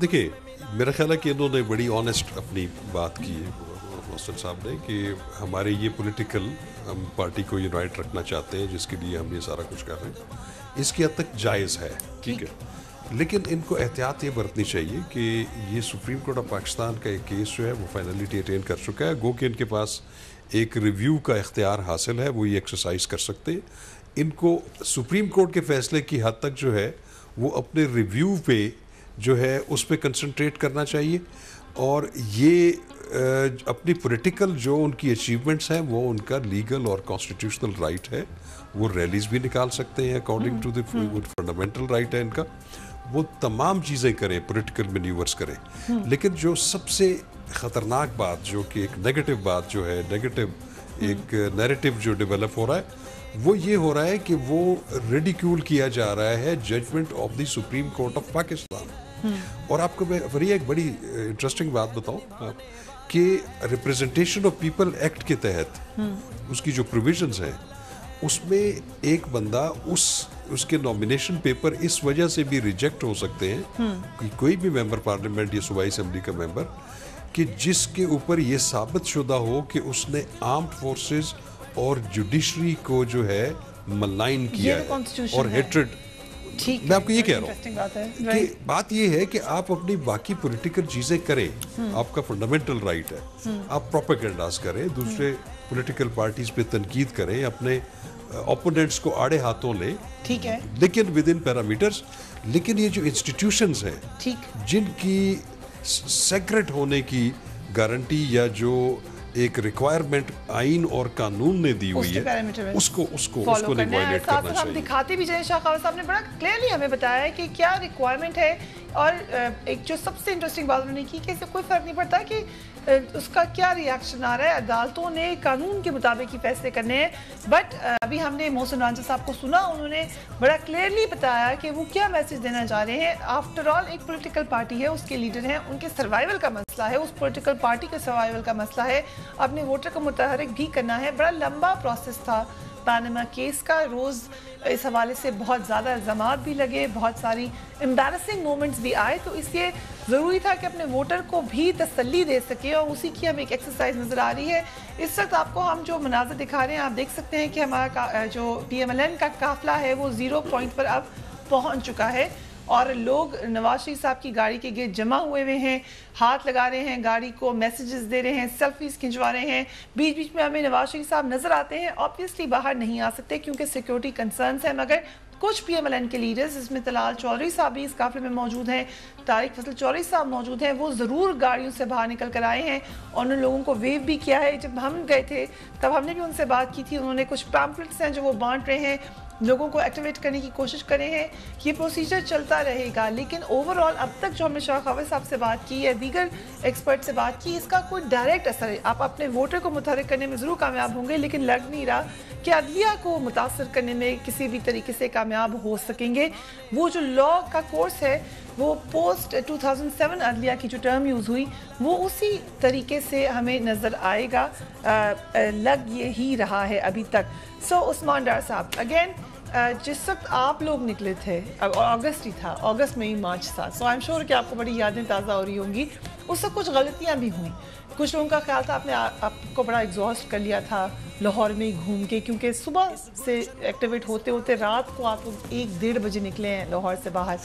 دیکھیے میرا خیال ہے کہ انہوں نے بڑی آنیسٹ اپنی بات کی ہے محسن صاحب نے، کہ ہمارے یہ پولیٹیکل ہم پارٹی کو یونائٹ رکھنا چاہتے ہیں، جس کے لیے ہم یہ سارا کچھ کر رہے ہیں، اس کی حد تک جائز ہے، ٹھیک ہے، لیکن ان کو احتیاط یہ برتنی چاہیے کہ یہ سپریم کورٹ آف پاکستان کا ایک کیس جو ہے وہ فائنلٹی اٹین کر چکا ہے، گو کہ ان کے پاس ایک ریویو کا اختیار حاصل ہے، وہ یہ ایکسرسائز کر سکتے ہیں۔ ان کو سپریم کورٹ کے فیصلے کی حد تک جو ہے وہ اپنے ریویو پہ جو ہے اس پہ کنسنٹریٹ کرنا چاہیے، اور یہ اپنی پولیٹیکل جو ان کی اچیومنٹس ہیں وہ ان کا لیگل اور کانسٹیٹیوشنل رائٹ ہے، وہ ریلیز بھی نکال سکتے ہیں according to the fundamental right ہے ان کا، وہ تمام چیزیں کریں، پولیٹیکل مینیورز کریں، لیکن جو سب سے خطرناک بات، جو کہ ایک نیگیٹو بات جو ہے، نیگیٹو ایک نیریٹو جو ڈیولپ ہو رہا ہے، وہ یہ ہو رہا ہے کہ وہ ریڈیکیول کیا جا رہا ہے judgment of the supreme court of Pakistan. اور آپ کو میں فریہ ایک بڑی انٹرسٹنگ بات بتاؤں کہ ریپریزنٹیشن آف پیپل ایکٹ کے تحت اس کی جو پروویژنز ہیں، اس میں ایک بندہ اس کے نامینیشن پیپر اس وجہ سے بھی ریجیکٹ ہو سکتے ہیں کہ کوئی بھی ممبر پارلیمنٹ یا صوبائی اسمبلی کا ممبر کہ جس کے اوپر یہ ثابت شدہ ہو کہ اس نے آرمڈ فورسز اور جوڈیشری کو جو ہے ملائن کیا ہے اور ہیٹرڈ. میں آپ کو یہ کہہ رہا ہوں کہ بات یہ ہے کہ آپ اپنی باقی پولیٹیکل چیزیں کریں, آپ کا فنڈامنٹل رائٹ ہے, آپ پروپیگنڈاز کریں, دوسرے پولیٹیکل پارٹیز پہ تنقید کریں, اپنے اوپوننٹس کو آڑے ہاتھوں لیں, ٹھیک ہے, لیکن ود ان پیرامیٹرز. لیکن یہ جو انسٹیٹیوشنز ہیں جن کی سیکرٹ ہونے کی گارنٹی یا جو ایک ریکوائرمنٹ آئین اور قانون نے دی ہوئی ہے اس کو نہیں وائلیٹ کرنا چاہیے. ہم دکھاتے بھی جائیں, شاہ خاور صاحب نے بڑا کلیئرلی ہمیں بتایا ہے کہ کیا ریکوائرمنٹ ہے, اور ایک جو سب سے انٹرسٹنگ بات انہوں نے کی کہ اس سے کوئی فرق نہیں پڑتا کہ اس کا کیا ری ایکشن آ رہا ہے, عدالتوں نے قانون کے مطابق ہی فیصلے کرنے ہیں. بٹ ابھی ہم نے محسن رانجھا صاحب کو سنا, انہوں نے بڑا کلیئرلی بتایا کہ وہ کیا میسج دینا چاہ رہے ہیں. آفٹر آل ایک پولیٹیکل پارٹی ہے, اس کے لیڈر ہیں, ان کے سروائیول کا مسئلہ ہے, اس پولیٹیکل پارٹی کے سروائیول کا مسئلہ ہے, اپنے ووٹر کو متحرک بھی کرنا ہے. بڑا لمبا پروسیس تھا پاناما کیس کا, روز اس حوالے سے بہت زیادہ الزامات بھی لگے, بہت ساری امبیرسنگ مومنٹس بھی آئے, تو اس لیے ضروری تھا کہ اپنے ووٹر کو بھی تسلی دے سکے, اور اسی کی ہمیں ایک ایکسرسائز نظر آ رہی ہے. اس وقت آپ کو ہم جو مناظر دکھا رہے ہیں, آپ دیکھ سکتے ہیں کہ ہمارا جو پی ایم ایل این کا قافلہ ہے وہ 0 پوائنٹ پر اب پہنچ چکا ہے, اور لوگ نواز شریف صاحب کی گاڑی کے گیٹ جمع ہوئے ہوئے ہیں, ہاتھ لگا رہے ہیں گاڑی کو, میسیجز دے رہے ہیں, سیلفیز کھنچوا رہے ہیں. بیچ بیچ میں ہمیں نواز شریف صاحب نظر آتے ہیں, آبویسلی باہر نہیں آ سکتے کیونکہ سیکیورٹی کنسرنز ہیں, مگر کچھ پی ایم ایل این کے لیڈرز, جس میں طلال چودھری صاحب بھی اس قافلے میں موجود ہیں, طارق فضل چودھری صاحب موجود ہیں, وہ ضرور گاڑیوں سے باہر نکل کر آئے ہیں اور ان لوگوں کو ویو بھی کیا ہے. جب ہم گئے تھے تب ہم نے بھی ان سے بات کی تھی, انہوں نے کچھ پیمپلیٹس ہیں جو وہ بانٹ رہے ہیں, لوگوں کو ایکٹیویٹ کرنے کی کوشش کرے ہیں. یہ پروسیجر چلتا رہے گا, لیکن اوور آل اب تک جو ہم نے شاہ خاور صاحب سے بات کی ہے, دیگر ایکسپرٹ سے بات کی, اس کا کوئی ڈائریکٹ اثر ہے. آپ اپنے ووٹر کو متحرک کرنے میں ضرور کامیاب ہوں گے, لیکن لگ نہیں رہا کہ عدلیہ کو متاثر کرنے میں کسی بھی طریقے سے کامیاب ہو سکیں گے. وہ جو لا کا کورس ہے وہ پوسٹ 2007 عدلیہ کی جو ٹرم یوز ہوئی وہ اسی طریقے سے ہمیں نظر آئے گا, لگ یہی رہا ہے ابھی تک. سو عثمان ڈار صاحب, اگین جس وقت آپ لوگ نکلے تھے, اگست ہی تھا, اگست میں ہی مارچ تھا, سو آئی ایم شیور کہ آپ کو بڑی یادیں تازہ ہو رہی ہوں گی. اس وقت کچھ غلطیاں بھی ہوئیں, کچھ لوگوں کا خیال تھا آپ نے آپ کو بڑا ایگزاسٹ کر لیا تھا لاہور میں ہی گھوم کے, کیونکہ صبح سے ایکٹیویٹ ہوتے ہوتے رات کو آپ 1-1:30 بجے نکلے ہیں لاہور سے باہر,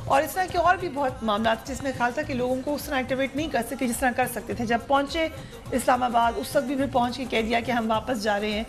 اور اس طرح کے اور بھی بہت معاملات جس میں خیال تھا کہ لوگوں کو اس طرح ایکٹیویٹ نہیں کر سکتے جس طرح کر سکتے تھے. جب پہنچے اسلام آباد, اس وقت بھی پھر پہنچ کے کہہ دیا کہ ہم واپس جا رہے ہیں,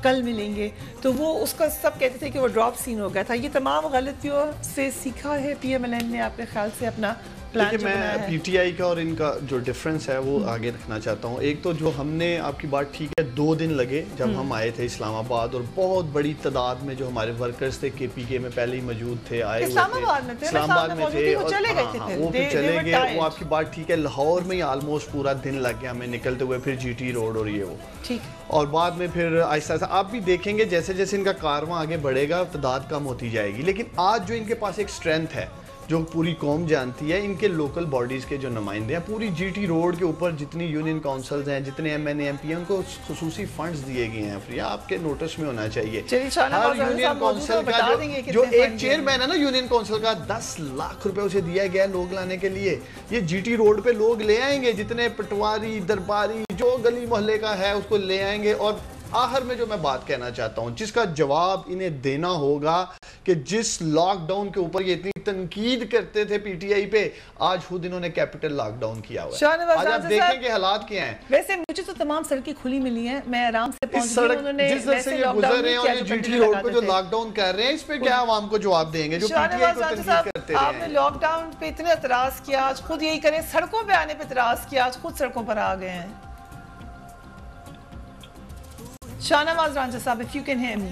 کل ملیں گے, تو وہ اس کا سب کہتے تھے کہ وہ ڈراپ سین ہو گیا تھا. یہ تمام غلطیوں سے سیکھا ہے پی ایم ایل این نے آپ کے خیال سے اپنا پلان جو بنایا ہے؟ میں پی ٹی آئی کا اور ان کا جو ڈفرنس ہے وہ آگے رکھنا چاہتا ہوں. ایک تو جو ہم نے, آپ کی بات ٹھیک ہے, 2 دن لگے جب ہم آئے تھے اسلام آباد, اور بہت بڑی تعداد میں جو ہمارے ورکرز تھے کے پی کے میں پہلے ہی موجود تھے, آئے ہوئے تھے اسلام آباد میں تھے, وہ پھر چلے گئے. وہ آپ کی بات ٹھیک ہے, لاہور میں ہی آلموسٹ پورا دن لگ گیا ہمیں نکلتے ہوئے, پھر جی ٹی روڈ اور یہ وہ ٹھیک, اور بعد میں پھر آہستہ آہستہ آپ بھی دیکھیں گے جیسے جیسے ان کا کارواں آگے بڑھے گا تعداد کم ہوتی جائے گی. لیکن آج جو ان کے پاس ایک اسٹرینتھ ہے جو پوری قوم جانتی ہے, ان کے لوکل باڈیز کے جو نمائندے ہیں, پوری جی ٹی روڈ کے اوپر جتنی یونین کونسلز ہیں, جتنے M N A M P ہیں, ان کو خصوصی فنڈز دیے گئے ہیں. فریہ آپ کے نوٹس میں ہونا چاہیے, ہر یونین کونسل کا جو ایک چیئرمین ہے نا یونین کونسل کا, 10 لاکھ روپے اسے دیا گیا ہے لوگ لانے کے لیے. یہ جی ٹی روڈ پہ لوگ لے آئیں گے, جتنے پٹواری درباری جو گلی محلے کا ہے اس کو لے آئیں گے. اور آخر میں جو میں بات کہنا چاہتا ہوں, جس کا جواب انہیں دینا ہوگا کہ جس لاک ڈاؤن کے اوپر یہ اتنی تنقید کرتے تھے پی ٹی آئی پہ, آج خود انہوں نے کیپٹل لاک ڈاؤن کیا ہوا ہے. آج آپ دیکھیں کہ حالات کیا ہیں. ویسے مجھے تو تمام سڑکیں کھلی ملی ہیں, میں آرام سے پہنچ گئی. انہوں نے جس طرح سے یہ گزر رہے ہیں اور یہ جی ٹی روڈ کو جو لاک ڈاؤن کر رہے ہیں, اس پہ کیا عوام کو جواب دیں گے جو پی ٹی آئی کو تنقید کرتے رہے ہیں. آپ نے لاک ڈاؤن پہ اتنے اعتراض کیا, آج خود یہی کریں, سڑکوں پہ آنے پہ اعتراض کیا, آج خود سڑکوں پر آ گئے ہیں. شاہ نواز رانجھا صاحب, if you can hear me.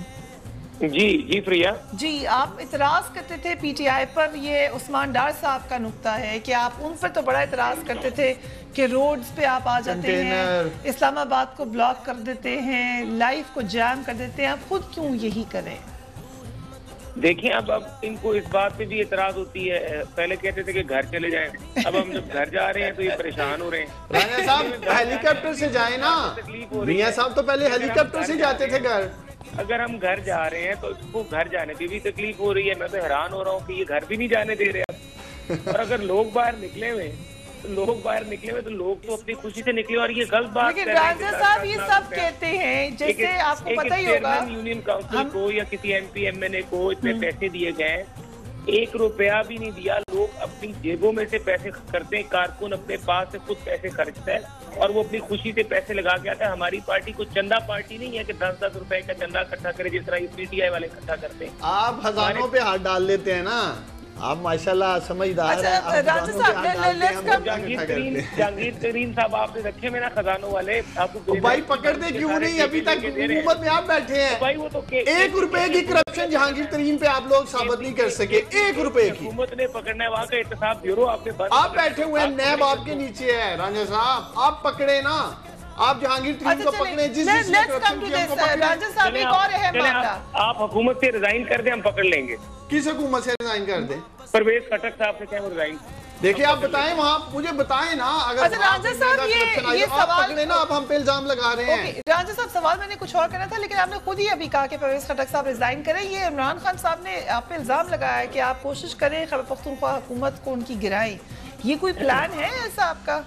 جی فریہ جی, آپ اعتراض کرتے تھے پی ٹی آئی پر, یہ عثمان ڈار صاحب کا نقطہ ہے کہ آپ ان پر تو بڑا اعتراض کرتے تھے کہ روڈز پہ آپ آ جاتے ہیں, اسلام آباد کو بلاک کر دیتے ہیں, لائف کو جام کر دیتے ہیں, آپ خود کیوں یہی کریں؟ دیکھیں اب ان کو اس بات پہ بھی اعتراض ہوتی ہے. پہلے کہتے تھے کہ گھر چلے جائیں, اب ہم جب گھر جا رہے ہیں تو یہ پریشان ہو رہے ہیں. راجہ صاحب ہیلی کاپٹر سے جائیں نا, میاں صاحب تو پہلے ہیلی کاپٹر سے جاتے تھے گھر. اگر ہم گھر جا رہے ہیں تو اس کو گھر جانے کی بھی تکلیف ہو رہی ہے. میں تو حیران ہو رہا ہوں کہ یہ گھر بھی نہیں جانے دے رہے اب. اور اگر لوگ باہر نکلے ہوئے تو لوگ تو اپنی خوشی سے نکلے, اور یہ غلط بات لیکن رانجھا صاحب یہ سب کہتے ہیں, جیسے آپ کو پتہ ہی ہوگا یونین کاؤنسل کو یا کسی ایم پی ایم این اے کو اتنے پیسے دیے گئے ہیں, 1 روپیہ بھی نہیں دیا. لوگ اپنی جیبوں میں سے پیسے کرتے ہیں, کارکن اپنے پاس سے خود پیسے خرچتا ہے اور وہ اپنی خوشی سے پیسے لگا کے آتا ہے. ہماری پارٹی کو چندہ پارٹی نہیں ہے کہ 10-10 روپے کا چندہ اکٹھا کرے جس طرح پی ٹی آئی والے اکٹھا کرتے ہیں. آپ خزانوں پہ ہاتھ ڈال لیتے ہیں نا, آپ ماشاءاللہ سمجھدار ہیں. جہانگیر ترین صاحب آپ نے رکھے میں نا خزانوں والے, آپ کو بھائی پکڑتے کیوں نہیں؟ ابھی تک حکومت میں آپ بیٹھے ہیں, بھائی وہ تو 1 روپے کی کرپشن جہانگیر ترین پہ آپ لوگ ثابت نہیں کر سکے. 1 روپے کی حکومت نے پکڑنا ہے, وہاں کا احتساب بیورو آپ نے آپ بیٹھے ہوئے ہیں, نیب آپ کے نیچے ہے. رانجھا صاحب آپ پکڑے نا, آپ جہانگیر ترین کو پکڑے, جس نے کرپشن کیا ہم کو پکڑے. رانجھا صاحب ایک اور اہم معاملہ, آپ حکومت سے ریزائن کر دیں, ہم پکڑ لیں گے. کس حکومت سے ریزائن کر دیں؟ پرویز خٹک صاحب سے کہیں وہ ریزائن. دیکھیں آپ بتائیں, وہاں مجھے بتائیں نا. اگر رانجھا صاحب یہ سوال پکڑے نا, اب ہم پہ الزام لگا رہے ہیں. رانجھا صاحب سوال میں نے کچھ اور کرنا تھا, لیکن آپ نے خود ہی ابھی کہا کہ پرویز خٹک صاحب ریزائن کریں. یہ عمران خان صاحب نے آپ پہ الزام لگایا ہے کہ آپ کوشش کریں خیبر پختونخوا حکومت کو ان کی گرائیں. یہ کوئی پلان ہے ایسا آپ کا؟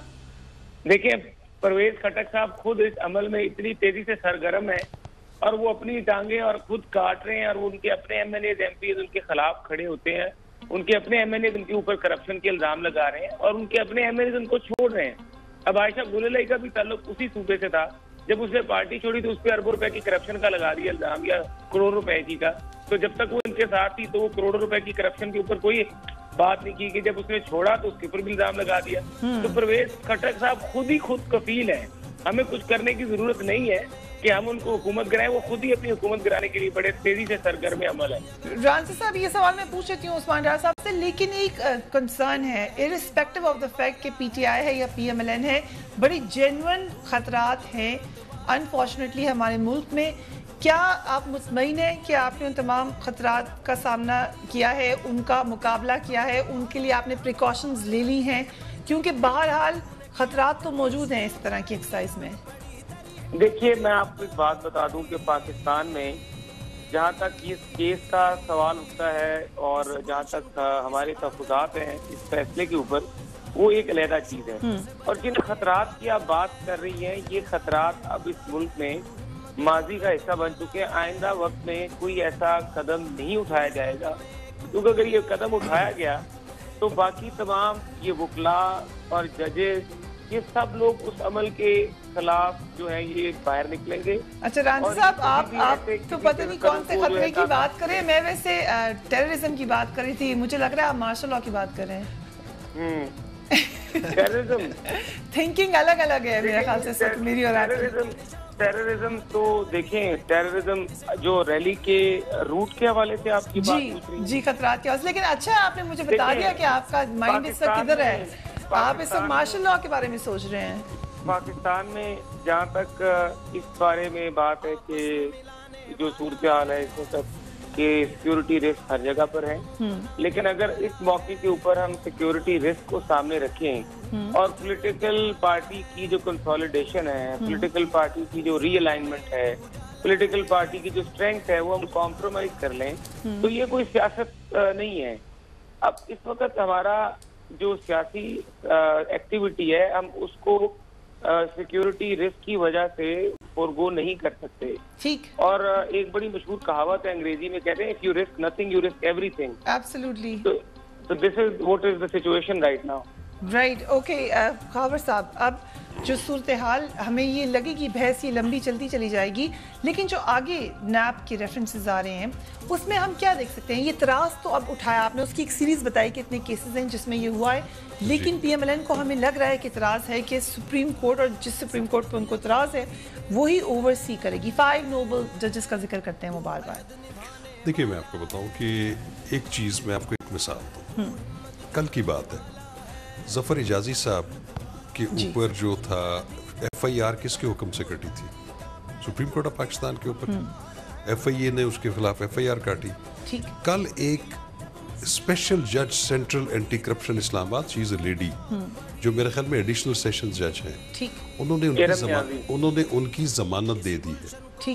دیکھیں پرویز خٹک صاحب خود اس عمل میں اتنی تیزی سے سرگرم ہے اور وہ اپنی ٹانگیں اور خود کاٹ رہے ہیں, اور ان کے اپنے M N As M P As ان کے خلاف کھڑے ہوتے ہیں, ان کے اپنے ایم این ایز ان کے اوپر کرپشن کے الزام لگا رہے ہیں, اور ان کے اپنے ایم این ایز ان کو چھوڑ رہے ہیں. اب عائشہ گل علیہ کا بھی تعلق اسی صوبے سے تھا, جب اس نے پارٹی چھوڑی تو اس پہ اربوں روپے کی کرپشن کا لگا دیا الزام, یا کروڑ روپے کی کا. تو جب تک وہ ان کے ساتھ تھی تو وہ کروڑوں روپے کی کرپشن کے اوپر کوئی بات نہیں کی, کہ جب اس نے چھوڑا تو اس کے اوپر بھی الزام لگا دیا. تو پرویز خٹک صاحب خود ہی خود کفیل ہیں, ہمیں کچھ کرنے کی ضرورت نہیں ہے کہ ہم ان کو حکومت گرائیں, وہ خود ہی اپنی حکومت گرانے کے لیے بڑے تیزی سے سرگرم عمل ہے. رانجھا صاحب یہ سوال میں پوچھ لیتی ہوں عثمان ڈار صاحب سے, لیکن ایک کنسرن ہے, ارسپیکٹو آف دا فیکٹ کہ پی ٹی آئی ہے یا پی ایم ایل این ہے, بڑی جینوئن خطرات ہیں انفارچونیٹلی ہمارے ملک میں. کیا آپ مطمئن ہیں کہ آپ نے ان تمام خطرات کا سامنا کیا ہے, ان کا مقابلہ کیا ہے, ان کے لیے آپ نے پریکاشنز لے لی ہیں؟ کیونکہ بہرحال خطرات تو موجود ہیں اس طرح کی ایکسرسائز میں. دیکھیے میں آپ کو ایک بات بتا دوں کہ پاکستان میں جہاں تک اس کیس کا سوال اٹھتا ہے اور جہاں تک ہمارے تحفظات ہیں اس فیصلے کے اوپر, وہ ایک علیحدہ چیز ہے. اور جن خطرات کی آپ بات کر رہی ہیں, یہ خطرات اب اس ملک میں ماضی کا حصہ بن چکے ہیں. آئندہ وقت میں کوئی ایسا قدم نہیں اٹھایا جائے گا, کیونکہ اگر یہ قدم اٹھایا گیا تو باقی تمام یہ وکلاء اور ججز, یہ سب لوگ اس عمل کے خلاف جو ہے یہ باہر نکلیں گے. اچھا رانجھا صاحب آپ تو پتہ نہیں کون سے خطرے کی بات کریں, میں ویسے ٹیررزم کی بات کر رہی تھی, مجھے لگ رہا ہے آپ مارشل لا کی بات کر رہے ہیں. ٹیررزم تھنکنگ الگ الگ ہے میرے خیال سے میری اور آپ کی. ٹیررزم تو دیکھیں, ٹیررزم جو ریلی کے روٹ کے حوالے سے آپ کی بات پوچھ رہی ہیں, جی خطرات کے حوالے سے, لیکن اچھا آپ نے مجھے بتا دیا کہ آپ کا مائنڈ اس وقت کدھر ہے, آپ اس وقت مارشل لا کے بارے میں سوچ رہے ہیں. پاکستان میں جہاں تک اس بارے میں بات ہے کہ جو صورتحال ہے اس وقت کہ سیکیورٹی رسک ہر جگہ پر ہے, لیکن اگر اس موقع کے اوپر ہم سیکیورٹی رسک کو سامنے رکھیں اور پولیٹیکل پارٹی کی جو کنسولیڈیشن ہے, پولیٹیکل پارٹی کی جو ری الائنمنٹ ہے, پولیٹیکل پارٹی کی جو اسٹرینتھ ہے وہ ہم کمپرومائز کر لیں تو یہ کوئی سیاست نہیں ہے. اب اس وقت ہمارا جو سیاسی ایکٹیویٹی ہے ہم اس کو سیکیورٹی رسک کی وجہ سے فورگو نہیں کر سکتے. ٹھیک. اور ایک بڑی مشہور کہاوت ہے انگریزی میں, کہتے ہیں if you risk nothing you risk everything. Absolutely. So this is what is the situation right now. Right. Okay. Khawar صاحب, اب جو صورتحال ہمیں یہ لگے گی بحث یہ لمبی چلتی چلی جائے گی, لیکن جو آگے نیب کے ریفرنسز آ رہے ہیں اس میں ہم کیا دیکھ سکتے ہیں؟ یہ اعتراض تو اب اٹھایا آپ نے, اس کی ایک سیریز بتائی کہ اتنے کیسز ہیں جس میں یہ ہوا ہے, لیکن پی ایم ایل این کو ہمیں لگ رہا ہے کہ اعتراض ہے کہ سپریم کورٹ, اور جس سپریم کورٹ پہ ان کو اعتراض ہے وہی اوور سی کرے گی. 5 نوبل ججز کا ذکر کرتے ہیں وہ بار بار. دیکھیے میں آپ کو بتاؤں کہ ایک چیز, میں آپ کو ایک مثال دوں. کل کی بات ہے, ظفر اجازی صاحب کے اوپر جو تھا ایف آئی آر کس کے حکم سے کٹی تھی؟ سپریم کورٹ آف پاکستان کے اوپر. ایف آئی اے نے اس کے خلاف ایف آئی آر کاٹی. کل ایک اسپیشل جج سینٹرل اینٹی کرپشن اسلام آباد, شی از اے لیڈی, جو میرے خیال میں ایڈیشنل سیشن جج ہیں, انہوں نے ان کی ضمانت دے دی ہے.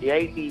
JIT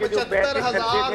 75,000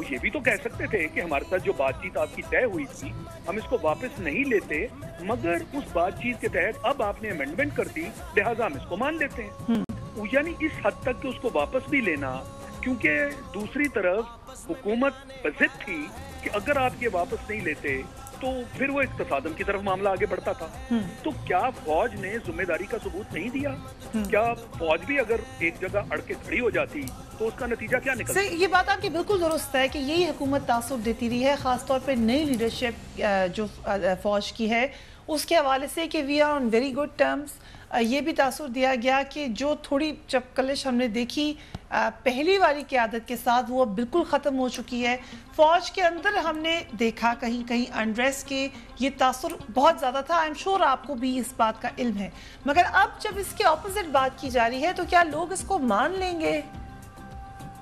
وہ یہ بھی تو کہہ سکتے تھے کہ ہمارے ساتھ جو بات چیت آپ کی طے ہوئی تھی ہم اس کو واپس نہیں لیتے، مگر اس بات چیت کے تحت اب آپ نے امینڈمنٹ کر دی، لہٰذا ہم اس کو مان لیتے ہیں. یعنی اس حد تک کہ اس کو واپس بھی لینا، کیونکہ دوسری طرف حکومت بضد تھی کہ اگر آپ یہ واپس نہیں لیتے تو پھر وہ ایک تصادم کی طرف معاملہ آگے بڑھتا تھا. تو کیا فوج نے ذمہ داری کا ثبوت نہیں دیا؟ کیا فوج بھی اگر ایک جگہ اڑ کے کھڑی ہو جاتی تو اس کا نتیجہ کیا نکلتا؟ یہ بات آپ کی بالکل درست ہے کہ یہی حکومت تاثر دیتی رہی ہے، خاص طور پہ نئی لیڈرشپ جو فوج کی ہے اس کے حوالے سے کہ we are on very good terms. یہ بھی تاثر دیا گیا کہ جو تھوڑی چپکلش ہم نے دیکھی پہلی والی قیادت کے ساتھ وہ بالکل ختم ہو چکی ہے. فوج کے اندر ہم نے دیکھا کہیں کہیں انریسٹ کے یہ تاثر بہت زیادہ تھا. آئی ایم شور آپ کو بھی اس بات کا علم ہے، مگر اب جب اس کے اپوزٹ بات کی جا رہی ہے تو کیا لوگ اس کو مان لیں گے؟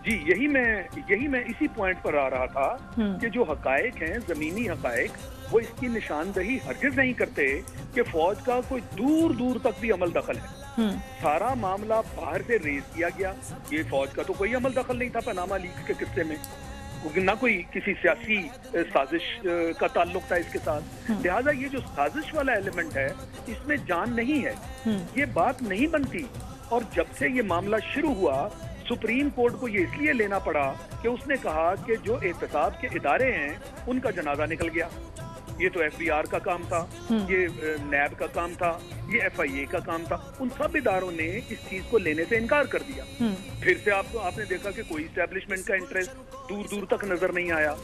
جی یہی میں اسی پوائنٹ پر آ رہا تھا کہ جو حقائق ہیں، زمینی حقائق، وہ اس کی نشاندہی ہرگز نہیں کرتے کہ فوج کا کوئی دور دور تک بھی عمل دخل ہے. سارا معاملہ باہر سے ریز کیا گیا. یہ فوج کا تو کوئی عمل دخل نہیں تھا پاناما لیکس کے قصے میں، نہ کوئی کسی سیاسی سازش کا تعلق تھا اس کے ساتھ. لہٰذا یہ جو سازش والا ایلیمنٹ ہے اس میں جان نہیں ہے، یہ بات نہیں بنتی. اور جب سے یہ معاملہ شروع ہوا سپریم کورٹ کو یہ اس لیے لینا پڑا کہ اس نے کہا کہ جو احتساب کے ادارے ہیں ان کا جنازہ نکل گیا. یہ تو ایف بی آر کا کام تھا، یہ نیب کا کام تھا، یہ ایف آئی اے کا کام تھا. ان سب اداروں نے اس چیز کو لینے سے انکار کر دیا. پھر سے آپ نے دیکھا کہ کوئی اسٹیبلشمنٹ کا انٹرسٹ دور دور تک نظر نہیں آیا.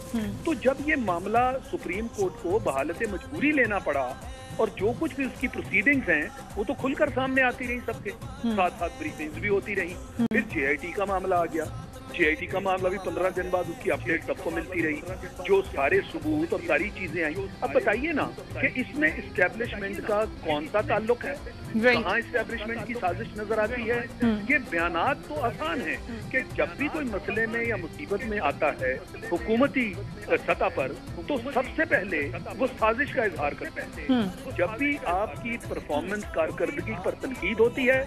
تو جب یہ معاملہ سپریم کورٹ کو بحالت مجبوری لینا پڑا اور جو کچھ بھی اس کی پروسیڈنگز ہیں وہ تو کھل کر سامنے آتی رہی، سب کے ساتھ ساتھ بریفنگز بھی ہوتی رہی. پھر جے آئی ٹی کا معاملہ آ گیا. جے آئی ٹی کا معاملہ بھی 15 دن بعد اس کی اپڈیٹ سب کو ملتی رہی، جو سارے ثبوت اور ساری چیزیں آئیں. اب بتائیے نا کہ اس میں اسٹیبلشمنٹ کا کون سا تعلق ہے؟ کہاں اسٹیبلشمنٹ کی سازش نظر آتی ہے؟ یہ بیانات تو آسان ہیں کہ جب بھی کوئی مسئلے میں یا مصیبت میں آتا ہے حکومتی سطح پر تو سب سے پہلے وہ سازش کا اظہار کرتے ہیں. جب بھی آپ کی پرفارمنس کارکردگی پر تنقید ہوتی ہے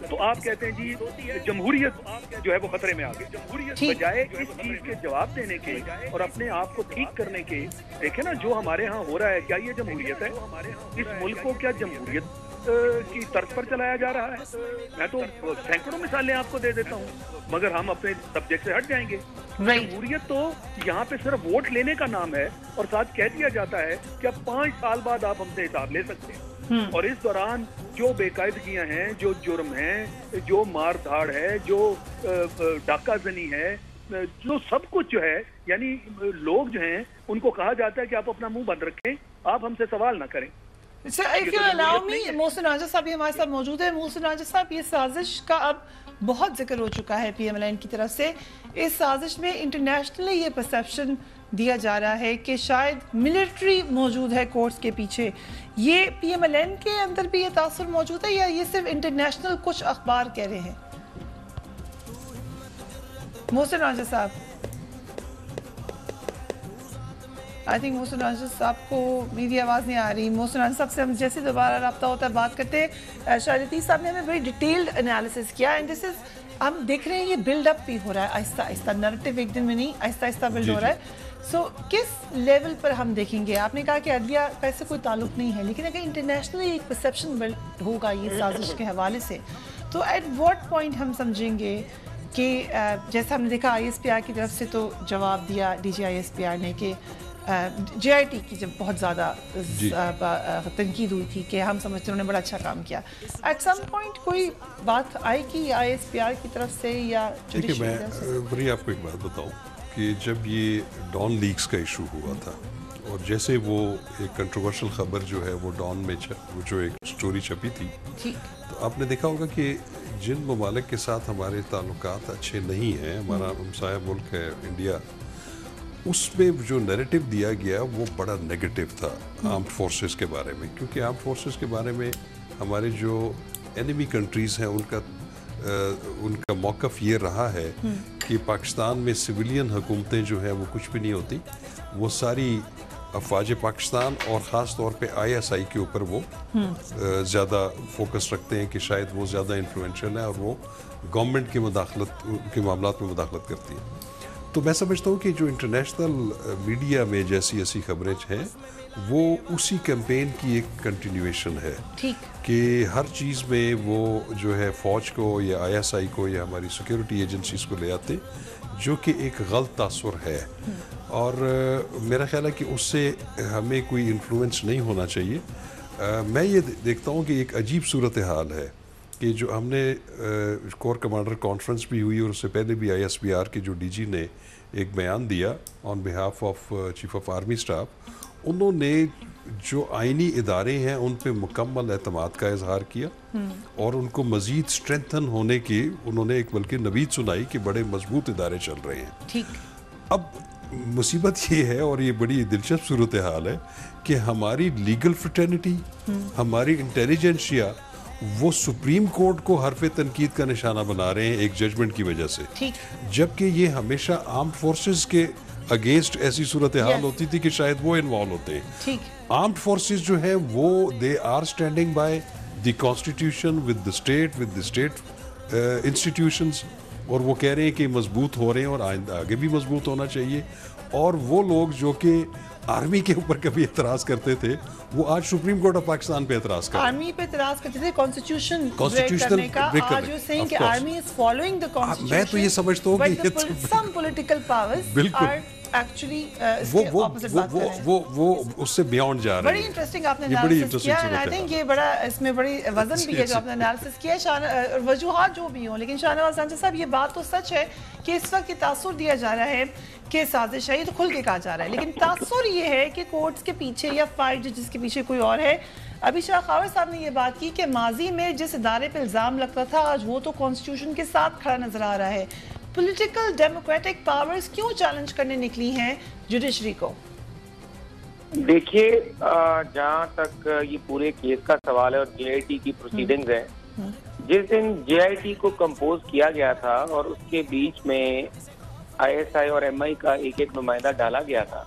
تو آپ کہتے ہیں جی جمہوریت جو ہے وہ خطرے میں آ گئی. بجائے اس چیز کے جواب دینے کے اور اپنے آپ کو ٹھیک کرنے کے، دیکھیں نا جو ہمارے ہاں ہو رہا ہے کیا یہ جمہوریت ہے؟ اس ملک کو کیا جمہوریت کی طرز پر چلایا جا رہا ہے؟ میں تو سینکڑوں مثالیں آپ کو دے دیتا ہوں، مگر ہم اپنے سبجیکٹ سے ہٹ جائیں گے. جمہوریت تو یہاں پہ صرف ووٹ لینے کا نام ہے اور ساتھ کہہ دیا جاتا ہے کہ اب 5 سال بعد آپ ہم سے حساب لے سکتے ہیں. اور اس دوران جو بے قاعدگیاں ہیں، جو جرم ہیں، جو مار دھاڑ ہے، جو ڈاکہ زنی ہے، جو سب کچھ جو ہے، یعنی لوگ جو ہیں ان کو کہا جاتا ہے کہ آپ اپنا منہ بند رکھیں، آپ ہم سے سوال نہ کریں. If you allow me, محسن راجہ صاحب بھی ہمارے ساتھ موجود ہیں. محسن راجہ صاحب، یہ سازش کا اب بہت ذکر ہو چکا ہے پی ایم ایل این کی طرف سے. اس سازش میں انٹرنیشنلی یہ پرسیپشن دیا جا رہا ہے کہ شاید ملٹری موجود ہے کورٹس کے پیچھے. یہ پی ایم ایل این کے اندر بھی یہ تاثر موجود ہے یا یہ صرف انٹرنیشنل کچھ اخبار کہہ رہے ہیں؟ محسن راجہ صاحب، آئی تھنک محسن راجہ صاحب کو میری آواز نہیں آ رہی. محسن راجہ صاحب سے ہم جیسے دوبارہ رابطہ ہوتا ہے بات کرتے ہیں. شاہد عتیق صاحب نے ہمیں بڑی ڈیٹیلڈ انالیسس کیا اینڈ دس از، ہم دیکھ رہے ہیں یہ بلڈ اپ بھی ہو رہا ہے آہستہ آہستہ. نریٹو ایک دن میں نہیں، آہستہ آہستہ بلڈ ہو رہا ہے. سو کس لیول پر ہم دیکھیں گے؟ آپ نے کہا کہ عدلیہ کا اس سے کوئی تعلق نہیں ہے، لیکن اگر انٹرنیشنلی ایک پرسیپشن بلڈ ہوگا یہ سازش کے حوالے سے تو ایٹ واٹ پوائنٹ ہم سمجھیں گے کہ جیسا ہم نے دیکھا آئی ایس پی آر کی طرف سے تو جواب دیا D G I S P R نے کہ جے آئی ٹی کی جب بہت زیادہ تنقید ہوئی تھی کہ ہم سمجھتے انہوں نے بڑا اچھا کام کیا. ایٹ سم پوائنٹ کوئی بات آئی کہ آئی ایس پی آر کی طرف سے یا دیکھیے میں بری آپ کو ایک بات بتاؤں کہ جب یہ ڈان لیکس کا ایشو ہوا تھا اور جیسے وہ ایک کنٹروورشل خبر جو ہے وہ ڈان میں جو ایک سٹوری چھپی تھی، تو آپ نے دیکھا ہوگا کہ جن ممالک کے ساتھ ہمارے تعلقات اچھے نہیں ہیں، ہمارا ہمسایہ ملک ہے انڈیا، اس میں جو نیریٹو دیا گیا وہ بڑا نیگیٹو تھا آرمڈ فورسز کے بارے میں. کیونکہ آرمڈ فورسز کے بارے میں ہمارے جو اینیمی کنٹریز ہیں ان کا موقف یہ رہا ہے کہ پاکستان میں سویلین حکومتیں جو ہیں وہ کچھ بھی نہیں ہوتی، وہ ساری افواج پاکستان اور خاص طور پہ آئی ایس آئی کے اوپر وہ زیادہ فوکس رکھتے ہیں کہ شاید وہ زیادہ انفلوئنشل ہے اور وہ گورنمنٹ کی مداخلت کے معاملات میں مداخلت کرتی ہے. تو میں سمجھتا ہوں کہ جو انٹرنیشنل میڈیا میں جیسی ایسی خبریں ہیں وہ اسی کیمپین کی ایک کنٹینیویشن ہے کہ ہر چیز میں وہ جو ہے فوج کو یا ISI کو یا ہماری سیکیورٹی ایجنسیز کو لے آتے جو کہ ایک غلط تاثر ہے، اور میرا خیال ہے کہ اس سے ہمیں کوئی انفلوئنس نہیں ہونا چاہیے۔ میں یہ دیکھتا ہوں کہ ایک عجیب صورتحال ہے کہ جو ہم نے کور کمانڈر کانفرنس بھی ہوئی اور اس سے پہلے بھی ISBR کے جو DG نے ایک بیان دیا on behalf of chief of army staff, انہوں نے جو آئینی ادارے ہیں ان پہ مکمل اعتماد کا اظہار کیا اور ان کو مزید اسٹرینتھن ہونے کی انہوں نے ایک بلکہ نوید سنائی کہ بڑے مضبوط ادارے چل رہے ہیں۔ اب مصیبت یہ ہے اور یہ بڑی دلچسپ صورتحال ہے کہ ہماری لیگل فریٹرنٹی، ہماری انٹیلیجنسیا وہ سپریم کورٹ کو حرف تنقید کا نشانہ بنا رہے ہیں ایک ججمنٹ کی وجہ سے، جبکہ یہ ہمیشہ آرمڈ فورسز کے اگینسٹ ایسی صورتحال ہوتی تھی کہ شاید وہ انوالو ہوتے ہیں۔ آرمڈ فورسز جو ہیں وہ they are standing by the constitution with the state, with the state institutions, اور وہ کہہ رہے ہیں کہ مضبوط ہو رہے ہیں اور آئندہ آگے بھی مضبوط ہونا چاہیے۔ اور وہ لوگ جو کہ آرمی کے اوپر کبھی اعتراض کرتے تھے وہ آج سپریم کورٹ آف پاکستان پہ اعتراض کرتے ہیں، آرمی پہ اعتراض کرتے تھے، کانسٹیٹیوشن بریک کرنے کا۔ آج یو سیئنگ کہ army is following the constitution. میں تو یہ سمجھتا ہوں کہ سم پولیٹیکل پاورز آر ایکچولی وہ اس سے بیونڈ جا رہے ہیں۔ بڑی انٹرسٹنگ آپ نے انالیسس کیا، اینڈ آئی تھنک یہ بڑا اس میں بڑی وزن بھی ہے جو آپ نے انالیسس کیا ہے، وجوہات جو بھی ہوں، لیکن شاہ نواز رانجھا صاحب یہ بات تو سچ ہے کہ اس وقت یہ تاثر دیا جا رہا ہے کہ سازش ہے، یہ تو کھل کے کہا جا رہا ہے، لیکن تاثر یہ ہے کہ کورٹس کے پیچھے یا فائٹ جس کے پیچھے کوئی اور ہے۔ ابھی شاہ خاور صاحب نے یہ بات کی کہ ماضی میں جس ادارے پہ الزام لگتا تھا آج وہ تو کانسٹیٹیوشن کے ساتھ کھڑا نظر آ رہا ہے۔ پولیٹیکل ڈیموکریٹک پاورز کیوں چیلنج کرنے نکلی ہیں جوڈیشری کو؟ دیکھیے جہاں تک یہ پورے کیس کا سوال ہے اور JIT کی پروسیڈنگز ہیں، جس دن JIT کو کمپوز کیا گیا تھا اور اس کے بیچ میں ISI اور MI کا ایک ایک نمائندہ ڈالا گیا تھا،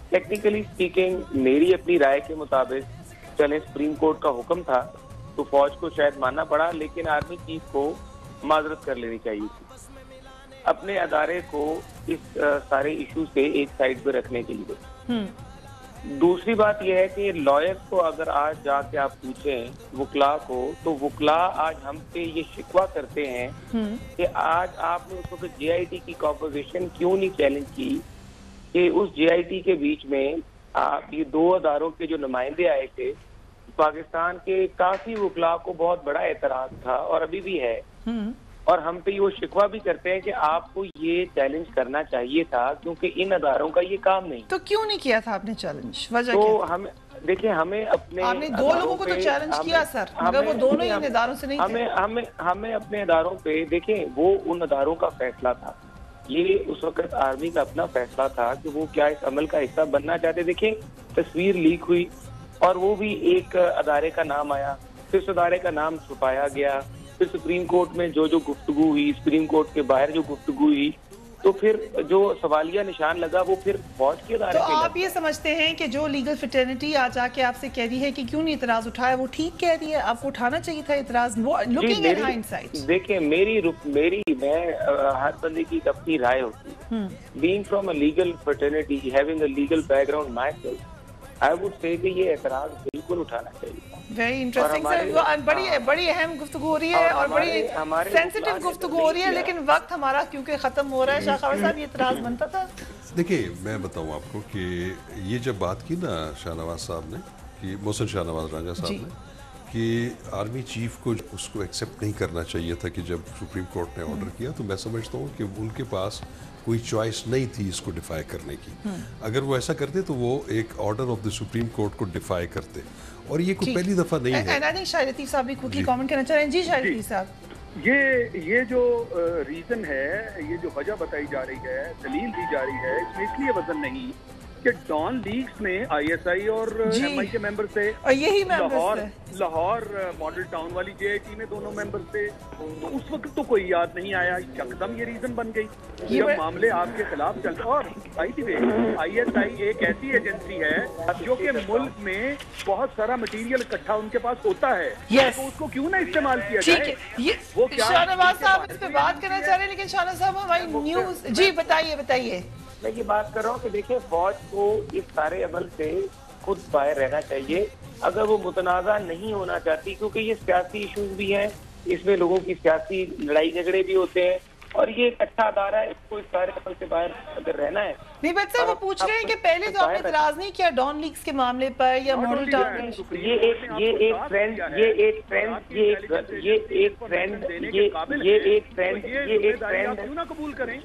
ٹیکنیکلی اسپیکنگ میری اپنی رائے کے مطابق چلے سپریم کورٹ کا حکم تھا تو فوج کو شاید ماننا پڑا، لیکن آرمی چیف کو معذرت کر لینی چاہیے تھی اپنے ادارے کو اس سارے ایشو سے ایک سائڈ پہ رکھنے کے لیے۔ دوسری بات یہ ہے کہ لائرز کو اگر آج جا کے آپ پوچھیں وکلا کو، تو وکلا آج ہم پہ یہ شکوہ کرتے ہیں کہ آج آپ نے اس وقت JIT کی کمپوزیشن کیوں نہیں چیلنج کی کہ اس JIT کے بیچ میں آپ یہ دو اداروں کے جو نمائندے آئے تھے، پاکستان کے کافی وکلا کو بہت بڑا اعتراض تھا اور ابھی بھی ہے، اور ہم پہ وہ شکوہ بھی کرتے ہیں کہ آپ کو یہ چیلنج کرنا چاہیے تھا کیونکہ ان اداروں کا یہ کام نہیں۔ تو کیوں نہیں کیا تھا آپ نے چیلنج؟ وجہ تو ہم دیکھیں، ہمیں اپنے آپ نے دو لوگوں کو تو چیلنج کیا سر، مگر وہ دونوں ان اداروں سے نہیں تھے۔ ہمیں اپنے اداروں پہ دیکھیں، وہ ان اداروں کا فیصلہ تھا، یہ اس وقت آرمی کا اپنا فیصلہ تھا کہ وہ کیا اس عمل کا حصہ بننا چاہتے۔ دیکھیں تصویر لیک ہوئی اور وہ بھی ایک ادارے کا نام آیا، پھر اس ادارے کا نام چھپایا گیا، پھر سپریم کورٹ میں جو گفتگو ہوئی، سپریم کورٹ کے باہر جو گفتگو ہوئی، تو پھر جو سوالیہ نشان لگا وہ پھر فوج کے ادارے تو آپ یہ سمجھتے ہیں کہ جو لیگل فریٹرنٹی آج آ کے آپ سے کہہ رہی ہے کہ کیوں نہیں اعتراض اٹھایا، وہ ٹھیک کہہ رہی ہے؟ آپ کو اٹھانا چاہیے تھا اعتراض لوکنگ ایٹ ہائنڈ سائٹ؟ دیکھیں میں ہر بندے کی اپنی رائے ہوتی ہے۔ Being from a legal fraternity, having a legal background myself, I would say کہ یہ اعتراض بالکل اٹھانا چاہیے۔ ویری انٹرسٹنگ سر، بڑی اہم گفتگو ہو رہی ہے اور بڑی سینسیٹیو گفتگو ہو رہی ہے، لیکن وقت ہمارا کیونکہ ختم ہو رہا ہے۔ شاہ خاور صاحب، یہ اعتراض بنتا تھا؟ دیکھیے میں بتاؤں آپ کو کہ یہ جب بات کی نا شاہ نواز صاحب نے، کہ محسن شاہ نواز رانجھا صاحب نے، کہ آرمی چیف کو اس کو ایکسیپٹ نہیں کرنا چاہیے تھا کہ جب سپریم کورٹ نے آرڈر کیا، تو میں سمجھتا ہوں کہ ان کے پاس کوئی چوائس نہیں تھی اس کو ڈیفائی کرنے کی۔ اگر وہ ایسا کرتے تو وہ ایک order of the supreme court کو ڈیفائی کرتے، اور یہ کوئی پہلی دفعہ نہیں ہے۔ شاہ لطیف صاحب بھی کوئکلی کامنٹ کرنا چاہ رہے ہیں۔ جی شاہ لطیف صاحب، یہ جو ریزن ہے، یہ جو وجہ بتائی جا رہی ہے، دلیل دی جا رہی ہے، اس میں اس لیے وزن نہیں کہ ڈان لیگز نے ISI اور MI کے ممبر سے، اور یہی لاہور ماڈل ٹاؤن والی JIT میں دونوں ممبر تھے، تو اس وقت تو کوئی یاد نہیں آیا، یکدم یہ ریزن بن گئی جب معاملے آپ کے خلاف چل رہے. اور ISI ایک ایسی ایجنسی ہے جو کہ ملک میں بہت سارا مٹیریل اکٹھا ان کے پاس ہوتا ہے، تو اس کو کیوں نہ استعمال کیا جائے. وہ شاہنواز صاحب اس پہ بات کرنا چاہ رہے ہیں، لیکن شاہنواز صاحب ہماری نیوز. جی بتائیے. میں یہ بات کر رہا ہوں کہ دیکھیں فوج کو اس سارے عمل سے خود باہر رہنا چاہیے اگر وہ متنازع نہیں ہونا چاہتی، کیونکہ یہ سیاسی ایشوز بھی ہیں، اس میں لوگوں کی سیاسی لڑائی جھگڑے بھی ہوتے ہیں، اور یہ ایک اچھا ادارہ ہے، اس کو اس سارے عمل سے باہر اگر رہنا ہے. نہیں بٹ صاحب وہ پوچھ رہے ہیں کہ پہلے تو آپ نے اعتراض نہیں کیا ڈان لیگز کے معاملے پر یا ماڈل ٹاؤن.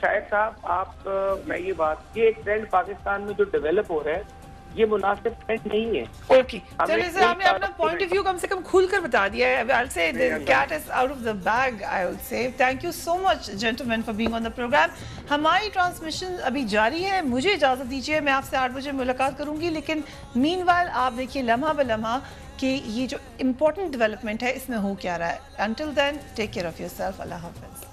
شاہد صاحب آپ میں یہ بات، یہ ایک ٹرینڈ پاکستان میں جو ڈیولپ ہو رہا ہے یہ مناسب ٹرینڈ نہیں ہے. اوکے چلیے سر، آپ نے اپنا پوائنٹ آف ویو کم سے کم کھول کر بتا دیا ہے. I'll say the cat is out of the bag, I will say. Thank you so much gentlemen for being on the program. ہماری ٹرانسمیشن ابھی جاری ہے، مجھے اجازت دیجیے، میں آپ سے 8 بجے ملاقات کروں گی، لیکن مین وائل آپ دیکھیے لمحہ بلمحہ کہ یہ جو امپورٹنٹ ڈیولپمنٹ ہے اس میں ہو کیا رہا ہے. Until then, take care of yourself. اللہ حافظ.